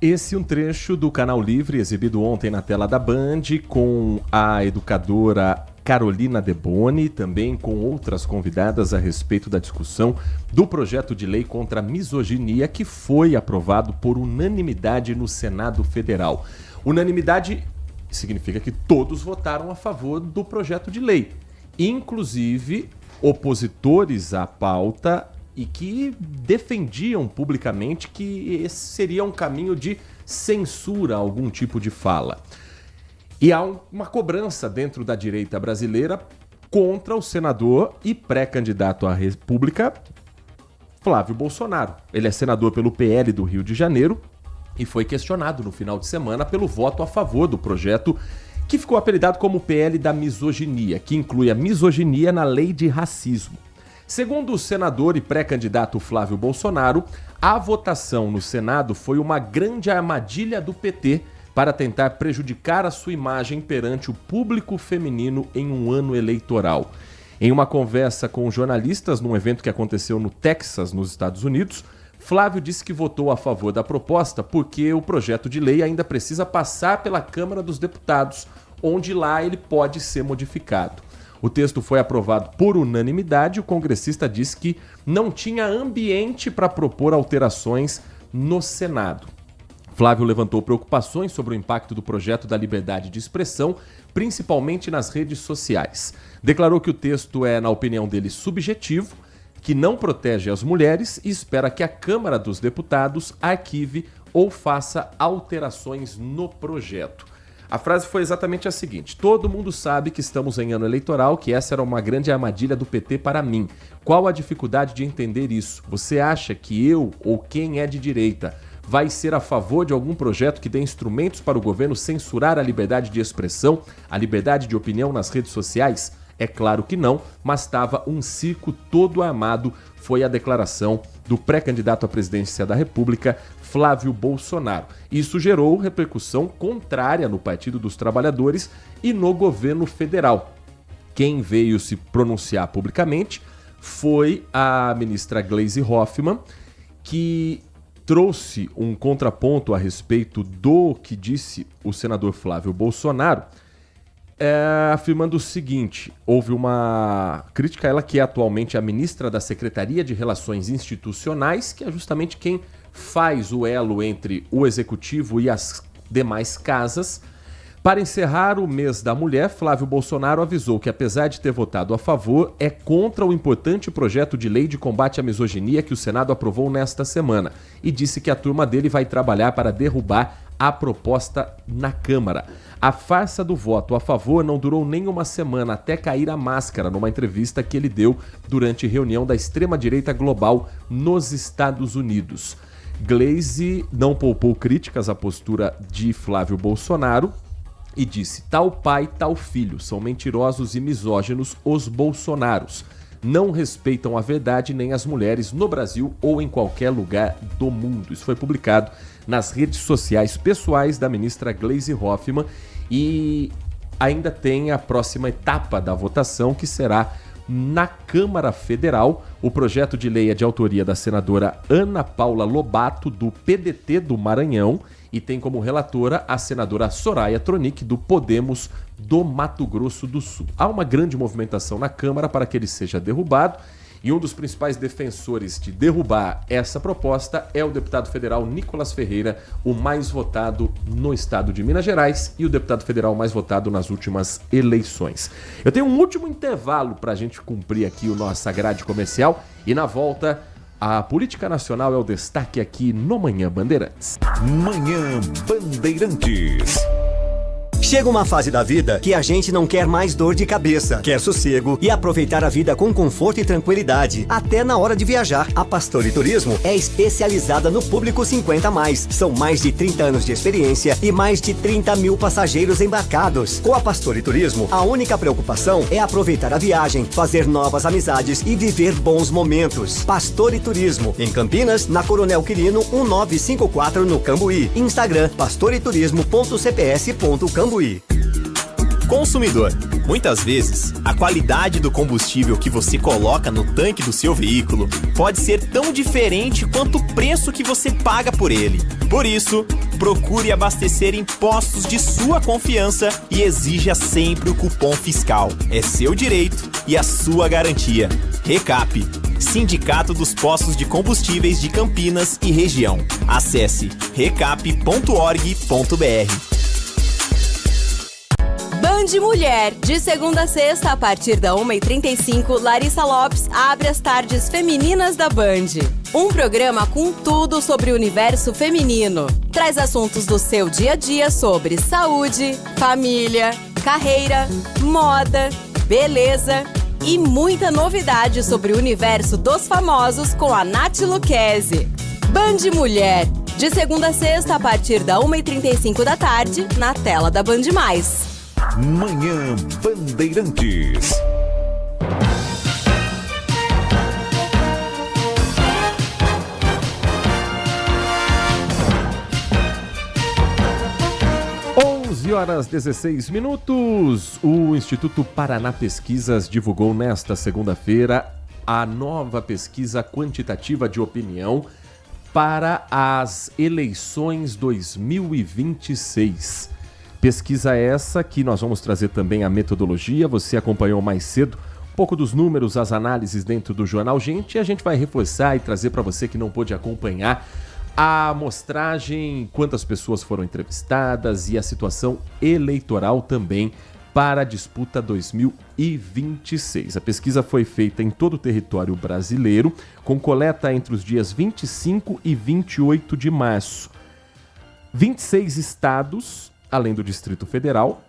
Esse é um trecho do Canal Livre, exibido ontem na tela da Band, com a educadora Carolina Deboni, também com outras convidadas a respeito da discussão do projeto de lei contra a misoginia, que foi aprovado por unanimidade no Senado Federal. Unanimidade significa que todos votaram a favor do projeto de lei, inclusive opositores à pauta e que defendiam publicamente que esse seria um caminho de censura a algum tipo de fala. E há uma cobrança dentro da direita brasileira contra o senador e pré-candidato à República, Flávio Bolsonaro. Ele é senador pelo PL do Rio de Janeiro e foi questionado no final de semana pelo voto a favor do projeto que ficou apelidado como PL da misoginia, que inclui a misoginia na lei de racismo. Segundo o senador e pré-candidato Flávio Bolsonaro, a votação no Senado foi uma grande armadilha do PT para tentar prejudicar a sua imagem perante o público feminino em um ano eleitoral. Em uma conversa com jornalistas num evento que aconteceu no Texas, nos Estados Unidos, Flávio disse que votou a favor da proposta porque o projeto de lei ainda precisa passar pela Câmara dos Deputados, onde lá ele pode ser modificado. O texto foi aprovado por unanimidade e o congressista disse que não tinha ambiente para propor alterações no Senado. Flávio levantou preocupações sobre o impacto do projeto da liberdade de expressão, principalmente nas redes sociais. Declarou que o texto é, na opinião dele, subjetivo, que não protege as mulheres e espera que a Câmara dos Deputados arquive ou faça alterações no projeto. A frase foi exatamente a seguinte: todo mundo sabe que estamos em ano eleitoral, que essa era uma grande armadilha do PT para mim. Qual a dificuldade de entender isso? Você acha que eu, ou quem é de direita, vai ser a favor de algum projeto que dê instrumentos para o governo censurar a liberdade de expressão, a liberdade de opinião nas redes sociais? É claro que não, mas estava um circo todo armado, foi a declaração do pré-candidato à presidência da República, Flávio Bolsonaro. Isso gerou repercussão contrária no Partido dos Trabalhadores e no governo federal. Quem veio se pronunciar publicamente foi a ministra Gleisi Hoffmann, que trouxe um contraponto a respeito do que disse o senador Flávio Bolsonaro, afirmando o seguinte: houve uma crítica a ela, que é atualmente a ministra da Secretaria de Relações Institucionais, que é justamente quem faz o elo entre o executivo e as demais casas. Para encerrar o mês da mulher, Flávio Bolsonaro avisou que, apesar de ter votado a favor, é contra o importante projeto de lei de combate à misoginia que o Senado aprovou nesta semana, e disse que a turma dele vai trabalhar para derrubar a proposta na Câmara. A farsa do voto a favor não durou nem uma semana até cair a máscara numa entrevista que ele deu durante reunião da extrema-direita global nos Estados Unidos. Gleisi não poupou críticas à postura de Flávio Bolsonaro e disse: tal pai, tal filho, são mentirosos e misóginos os Bolsonaros. Não respeitam a verdade nem as mulheres no Brasil ou em qualquer lugar do mundo. Isso foi publicado nas redes sociais pessoais da ministra Gleisi Hoffmann, e ainda tem a próxima etapa da votação, que será na Câmara Federal. O projeto de lei é de autoria da senadora Ana Paula Lobato, do PDT do Maranhão, e tem como relatora a senadora Soraya Tronic, do Podemos do Mato Grosso do Sul. Há uma grande movimentação na Câmara para que ele seja derrubado, e um dos principais defensores de derrubar essa proposta é o deputado federal Nicolas Ferreira, o mais votado no estado de Minas Gerais e o deputado federal mais votado nas últimas eleições. Eu tenho um último intervalo para a gente cumprir aqui o nossa grade comercial, e na volta a política nacional é o destaque aqui no Manhã Bandeirantes. Manhã Bandeirantes. Chega uma fase da vida que a gente não quer mais dor de cabeça, quer sossego e aproveitar a vida com conforto e tranquilidade, até na hora de viajar. A Pastor Turismo é especializada no público 50+. São mais de 30 anos de experiência e mais de 30 mil passageiros embarcados. Com a Pastor Turismo, a única preocupação é aproveitar a viagem, fazer novas amizades e viver bons momentos. Pastor Turismo, em Campinas, na Coronel Quirino 1954, no Cambuí. Instagram, pastoriturismo.cps.cambuí. Consumidor, muitas vezes, a qualidade do combustível que você coloca no tanque do seu veículo pode ser tão diferente quanto o preço que você paga por ele. Por isso, procure abastecer em postos de sua confiança e exija sempre o cupom fiscal. É seu direito e a sua garantia. Recap, Sindicato dos Postos de Combustíveis de Campinas e Região. Acesse recap.org.br. Band Mulher, de segunda a sexta, a partir da 1h35, Larissa Lopes abre as tardes femininas da Band. Um programa com tudo sobre o universo feminino. Traz assuntos do seu dia a dia sobre saúde, família, carreira, moda, beleza e muita novidade sobre o universo dos famosos com a Nath Lucchesi. Band Mulher, de segunda a sexta, a partir da 1h35 da tarde, na tela da Band+. Manhã Bandeirantes. Horas 16 minutos. O Instituto Paraná Pesquisas divulgou nesta segunda-feira a nova pesquisa quantitativa de opinião para as eleições 2026. Pesquisa essa que nós vamos trazer também a metodologia. Você acompanhou mais cedo um pouco dos números, as análises dentro do Jornal Gente, e a gente vai reforçar e trazer para você que não pôde acompanhar a amostragem, quantas pessoas foram entrevistadas e a situação eleitoral também para a disputa 2026. A pesquisa foi feita em todo o território brasileiro, com coleta entre os dias 25 e 28 de março. 26 estados, além do Distrito Federal,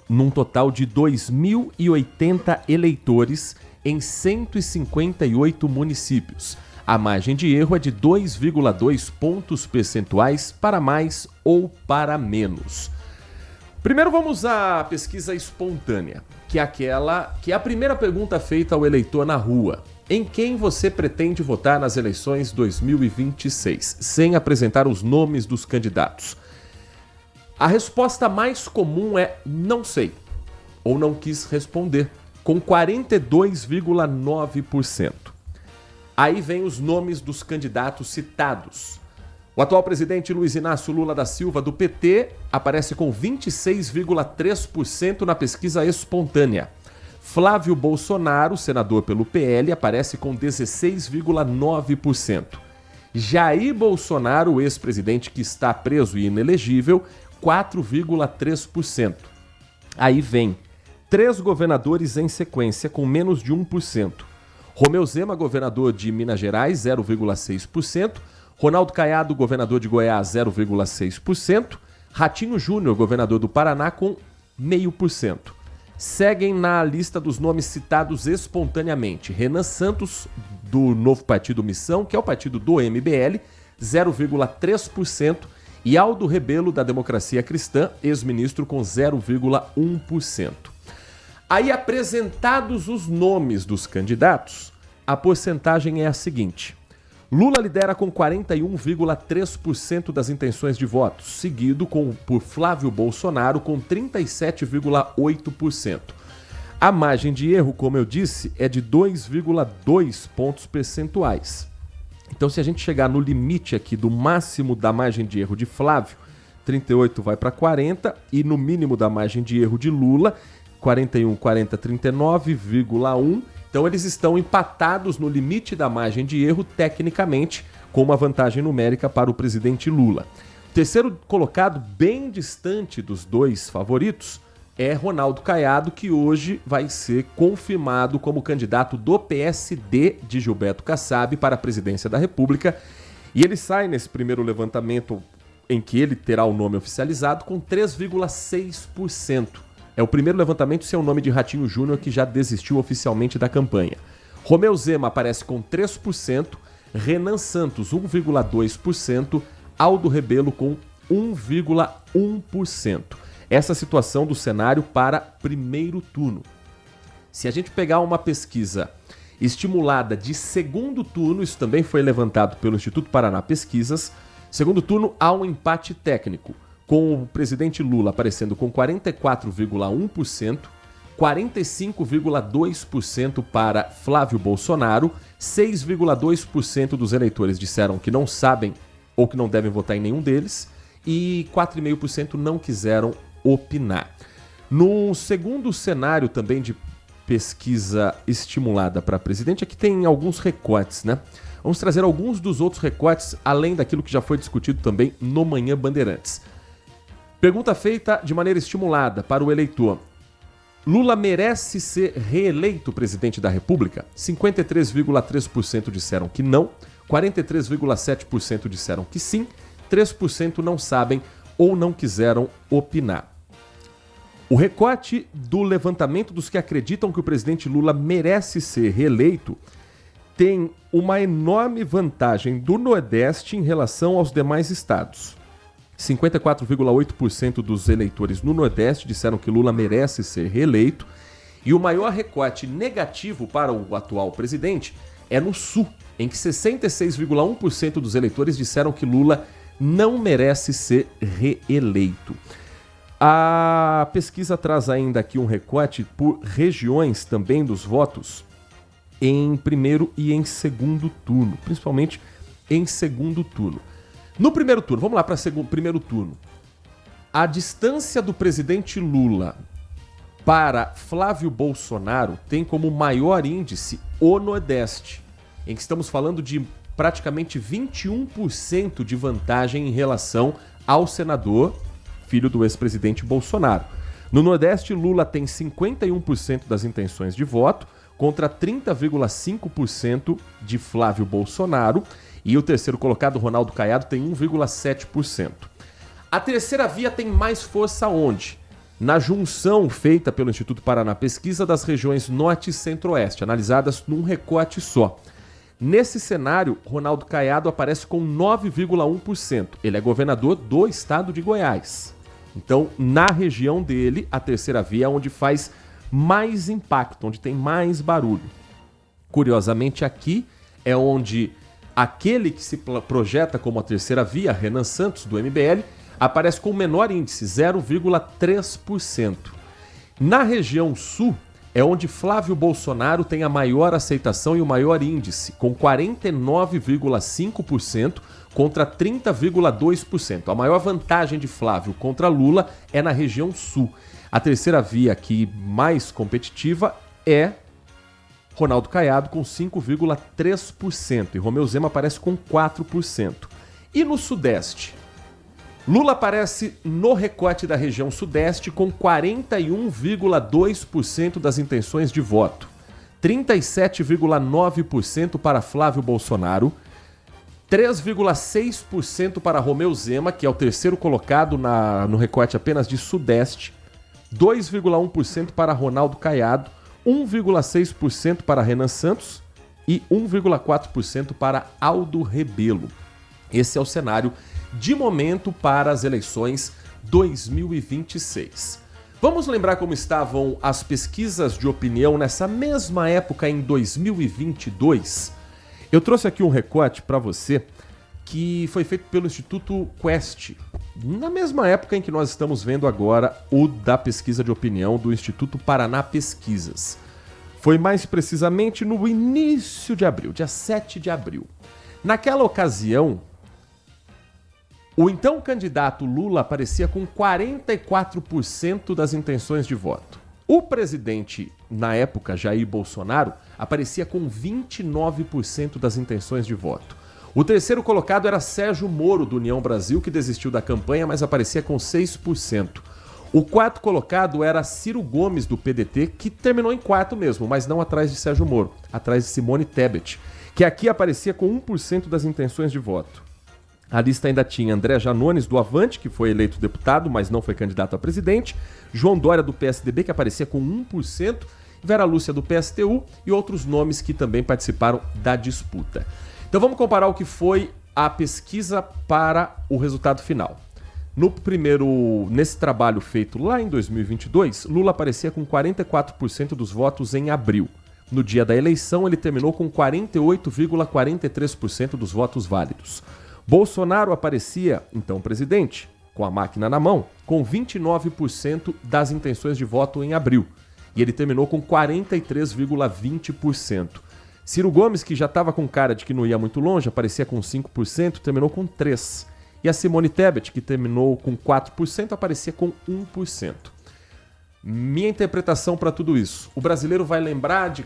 num total de 2.080 eleitores em 158 municípios. A margem de erro é de 2,2 pontos percentuais para mais ou para menos. Primeiro vamos à pesquisa espontânea, que é aquela que é a primeira pergunta feita ao eleitor na rua. Em quem você pretende votar nas eleições 2026, sem apresentar os nomes dos candidatos? A resposta mais comum é não sei, ou não quis responder, com 42,9%. Aí vem os nomes dos candidatos citados. O atual presidente Luiz Inácio Lula da Silva, do PT, aparece com 26,3% na pesquisa espontânea. Flávio Bolsonaro, senador pelo PL, aparece com 16,9%. Jair Bolsonaro, ex-presidente que está preso e inelegível, 4,3%. Aí vem 3 governadores em sequência com menos de 1%. Romeu Zema, governador de Minas Gerais, 0,6%. Ronaldo Caiado, governador de Goiás, 0,6%. Ratinho Júnior, governador do Paraná, com 0,5%. Seguem na lista dos nomes citados espontaneamente Renan Santos, do novo partido Missão, que é o partido do MBL, 0,3%, e Aldo Rebelo, da Democracia Cristã, ex-ministro, com 0,1%. Aí, apresentados os nomes dos candidatos, a porcentagem é a seguinte: Lula lidera com 41,3% das intenções de votos, seguido por Flávio Bolsonaro com 37,8%. A margem de erro, como eu disse, é de 2,2 pontos percentuais. Então, se a gente chegar no limite aqui do máximo da margem de erro de Flávio, 38 vai para 40, e no mínimo da margem de erro de Lula, 41, 40, 39,1. Então eles estão empatados no limite da margem de erro, tecnicamente, com uma vantagem numérica para o presidente Lula. O terceiro colocado, bem distante dos dois favoritos, é Ronaldo Caiado, que hoje vai ser confirmado como candidato do PSD de Gilberto Kassab para a presidência da República. E ele sai nesse primeiro levantamento, em que ele terá o nome oficializado, com 3,6%. É o primeiro levantamento sem o nome de Ratinho Júnior, que já desistiu oficialmente da campanha. Romeu Zema aparece com 3%, Renan Santos 1,2%, Aldo Rebelo com 1,1%. Essa situação do cenário para primeiro turno. Se a gente pegar uma pesquisa estimulada de segundo turno, isso também foi levantado pelo Instituto Paraná Pesquisas, segundo turno há um empate técnico, com o presidente Lula aparecendo com 44,1%, 45,2% para Flávio Bolsonaro, 6,2% dos eleitores disseram que não sabem ou que não devem votar em nenhum deles, e 4,5% não quiseram opinar. No segundo cenário também de pesquisa estimulada para presidente, aqui tem alguns recortes, né? Vamos trazer alguns dos outros recortes, além daquilo que já foi discutido também no Manhã Bandeirantes. Pergunta feita de maneira estimulada para o eleitor: Lula merece ser reeleito presidente da República? 53,3% disseram que não, 43,7% disseram que sim, 3% não sabem ou não quiseram opinar. O recorte do levantamento dos que acreditam que o presidente Lula merece ser reeleito tem uma enorme vantagem do Nordeste em relação aos demais estados. 54,8% dos eleitores no Nordeste disseram que Lula merece ser reeleito, e o maior recorte negativo para o atual presidente é no Sul, em que 66,1% dos eleitores disseram que Lula não merece ser reeleito. A pesquisa traz ainda aqui um recorte por regiões também dos votos em primeiro e em segundo turno, principalmente em segundo turno. No primeiro turno, vamos lá para o primeiro turno. A distância do presidente Lula para Flávio Bolsonaro tem como maior índice o Nordeste, em que estamos falando de praticamente 21% de vantagem em relação ao senador, filho do ex-presidente Bolsonaro. No Nordeste, Lula tem 51% das intenções de voto, contra 30,5% de Flávio Bolsonaro, e o terceiro colocado, Ronaldo Caiado, tem 1,7%. A terceira via tem mais força onde? Na junção feita pelo Instituto Paraná Pesquisa das regiões Norte e Centro-Oeste, analisadas num recorte só. Nesse cenário, Ronaldo Caiado aparece com 9,1%. Ele é governador do estado de Goiás. Então, na região dele, a terceira via é onde faz mais impacto, onde tem mais barulho. Curiosamente, aqui é onde aquele que se projeta como a terceira via, Renan Santos, do MBL, aparece com menor índice, 0,3%. Na região sul, é onde Flávio Bolsonaro tem a maior aceitação e o maior índice, com 49,5% contra 30,2%. A maior vantagem de Flávio contra Lula é na região sul. A terceira via aqui mais competitiva é Ronaldo Caiado com 5,3% e Romeu Zema aparece com 4%. E no Sudeste? Lula aparece no recorte da região Sudeste com 41,2% das intenções de voto, 37,9% para Flávio Bolsonaro, 3,6% para Romeu Zema, que é o terceiro colocado no recorte apenas de Sudeste, 2,1% para Ronaldo Caiado, 1,6% para Renan Santos e 1,4% para Aldo Rebelo. Esse é o cenário de momento para as eleições 2026. Vamos lembrar como estavam as pesquisas de opinião nessa mesma época em 2022? Eu trouxe aqui um recorte para você que foi feito pelo Instituto Quest, na mesma época em que nós estamos vendo agora o da pesquisa de opinião do Instituto Paraná Pesquisas. Foi mais precisamente no início de abril, dia 7 de abril. Naquela ocasião, o então candidato Lula aparecia com 44% das intenções de voto. O presidente, na época, Jair Bolsonaro, aparecia com 29% das intenções de voto. O terceiro colocado era Sérgio Moro, do União Brasil, que desistiu da campanha, mas aparecia com 6%. O quarto colocado era Ciro Gomes, do PDT, que terminou em quarto mesmo, mas não atrás de Sérgio Moro, atrás de Simone Tebet, que aqui aparecia com 1% das intenções de voto. A lista ainda tinha André Janones, do Avante, que foi eleito deputado, mas não foi candidato a presidente, João Dória, do PSDB, que aparecia com 1%, Vera Lúcia, do PSTU e outros nomes que também participaram da disputa. Então vamos comparar o que foi a pesquisa para o resultado final. Nesse trabalho feito lá em 2022, Lula aparecia com 44% dos votos em abril. No dia da eleição, ele terminou com 48,43% dos votos válidos. Bolsonaro aparecia, então presidente, com a máquina na mão, com 29% das intenções de voto em abril. E ele terminou com 43,20%. Ciro Gomes, que já estava com cara de que não ia muito longe, aparecia com 5%, terminou com 3%. E a Simone Tebet, que terminou com 4%, aparecia com 1%. Minha interpretação para tudo isso: o brasileiro vai lembrar de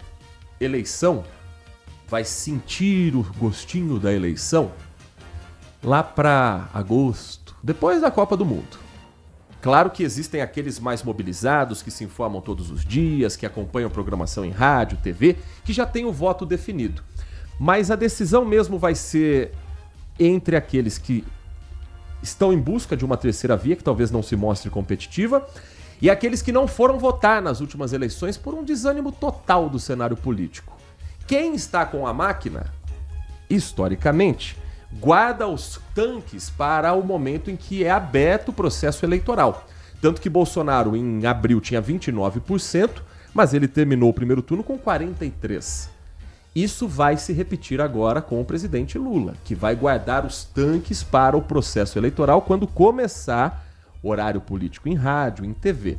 eleição, vai sentir o gostinho da eleição lá para agosto, depois da Copa do Mundo. Claro que existem aqueles mais mobilizados, que se informam todos os dias, que acompanham programação em rádio, TV, que já têm o voto definido. Mas a decisão mesmo vai ser entre aqueles que estão em busca de uma terceira via, que talvez não se mostre competitiva, e aqueles que não foram votar nas últimas eleições por um desânimo total do cenário político. Quem está com a máquina, historicamente, guarda os tanques para o momento em que é aberto o processo eleitoral. Tanto que Bolsonaro, em abril, tinha 29%, mas ele terminou o primeiro turno com 43%. Isso vai se repetir agora com o presidente Lula, que vai guardar os tanques para o processo eleitoral quando começar horário político em rádio, em TV.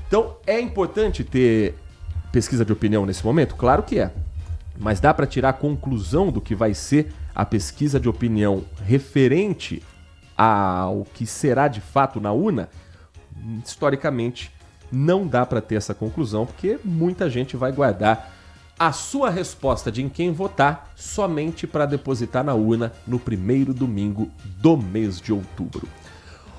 Então, é importante ter pesquisa de opinião nesse momento? Claro que é. Mas dá para tirar a conclusão do que vai ser a pesquisa de opinião referente ao que será de fato na urna? Historicamente, não dá para ter essa conclusão, porque muita gente vai guardar a sua resposta de em quem votar somente para depositar na urna no primeiro domingo do mês de outubro.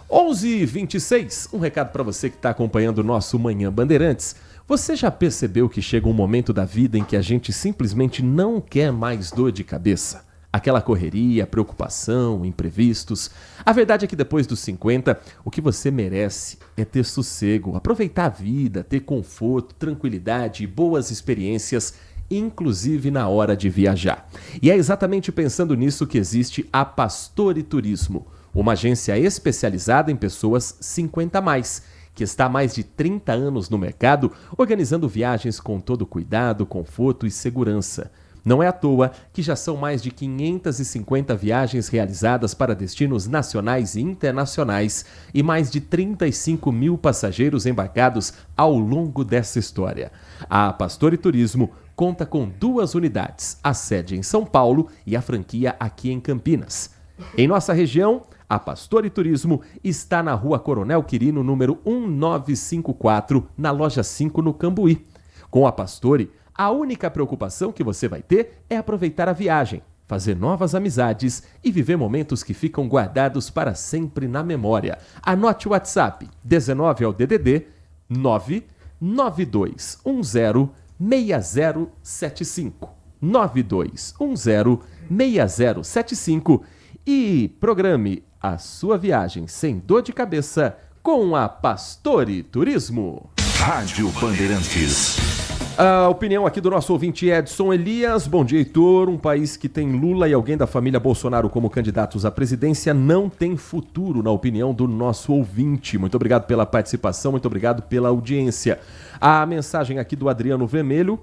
11h26, um recado para você que está acompanhando o nosso Manhã Bandeirantes. Você já percebeu que chega um momento da vida em que a gente simplesmente não quer mais dor de cabeça? Aquela correria, preocupação, imprevistos. A verdade é que depois dos 50, o que você merece é ter sossego, aproveitar a vida, ter conforto, tranquilidade e boas experiências, inclusive na hora de viajar. E é exatamente pensando nisso que existe a Pastore Turismo, uma agência especializada em pessoas 50+, que está há mais de 30 anos no mercado, organizando viagens com todo cuidado, conforto e segurança. Não é à toa que já são mais de 550 viagens realizadas para destinos nacionais e internacionais e mais de 35 mil passageiros embarcados ao longo dessa história. A Pastore Turismo conta com 2 unidades, a sede em São Paulo e a franquia aqui em Campinas. Em nossa região, a Pastore Turismo está na Rua Coronel Quirino, número 1954, na loja 5, no Cambuí. Com a Pastore, a única preocupação que você vai ter é aproveitar a viagem, fazer novas amizades e viver momentos que ficam guardados para sempre na memória. Anote o WhatsApp, 19 é o DDD 992106075. 92106075 e programe a sua viagem sem dor de cabeça com a Pastore Turismo. Rádio Bandeirantes. A opinião aqui do nosso ouvinte Edson Elias. Bom dia, Heitor. Um país que tem Lula e alguém da família Bolsonaro como candidatos à presidência não tem futuro, na opinião do nosso ouvinte. Muito obrigado pela participação, muito obrigado pela audiência. A mensagem aqui do Adriano Vermelho.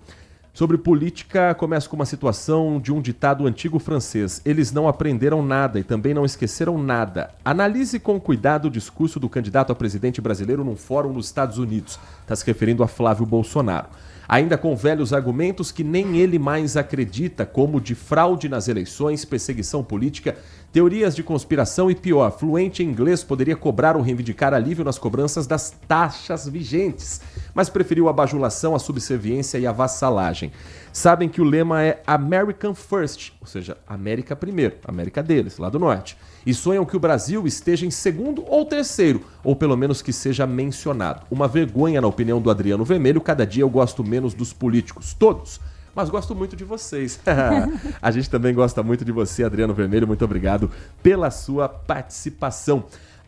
Sobre política, começa com uma situação de um ditado antigo francês. Eles não aprenderam nada e também não esqueceram nada. Analise com cuidado o discurso do candidato a presidente brasileiro num fórum nos Estados Unidos. Está se referindo a Flávio Bolsonaro. Ainda com velhos argumentos que nem ele mais acredita, como de fraude nas eleições, perseguição política, teorias de conspiração e pior, fluente em inglês, poderia cobrar ou reivindicar alívio nas cobranças das taxas vigentes, mas preferiu a bajulação, a subserviência e a vassalagem. Sabem que o lema é American First, ou seja, América primeiro, América deles, lá do norte. E sonham que o Brasil esteja em segundo ou terceiro, ou pelo menos que seja mencionado. Uma vergonha, na opinião do Adriano Vermelho. Cada dia eu gosto menos dos políticos, todos, mas gosto muito de vocês. A gente também gosta muito de você, Adriano Vermelho. Muito obrigado pela sua participação.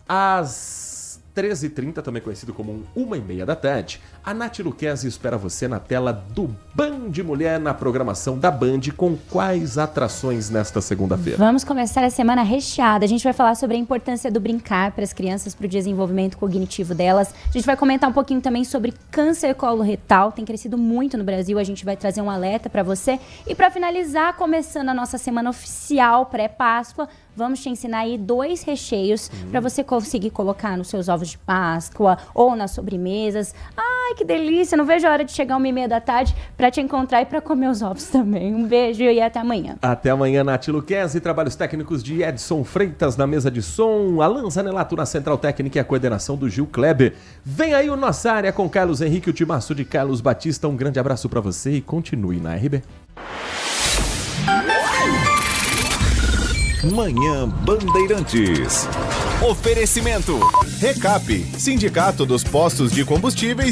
Às 13h30, também conhecido como 1h30 da tarde, a Nath Luquezzi espera você na tela do Band Mulher, na programação da Band. Com quais atrações nesta segunda-feira? Vamos começar a semana recheada. A gente vai falar sobre a importância do brincar para as crianças, para o desenvolvimento cognitivo delas. A gente vai comentar um pouquinho também sobre câncer coloretal. Tem crescido muito no Brasil. A gente vai trazer um alerta para você. E para finalizar, começando a nossa semana oficial pré-Páscoa, vamos te ensinar aí 2 recheios para você conseguir colocar nos seus ovos de Páscoa ou nas sobremesas. Ai, que delícia! Não vejo a hora de chegar 1h30 da tarde para te encontrar e para comer os ovos também. Um beijo e até amanhã. Até amanhã, Nath Luquezzi. Trabalhos técnicos de Edson Freitas na mesa de som, Alan Zanelato na central técnica e a coordenação do Gil Kleber. Vem aí o Nossa Área com Carlos Henrique, o timaço de Carlos Batista. Um grande abraço para você e continue na RB. Manhã Bandeirantes. Oferecimento. Recap, Sindicato dos Postos de Combustíveis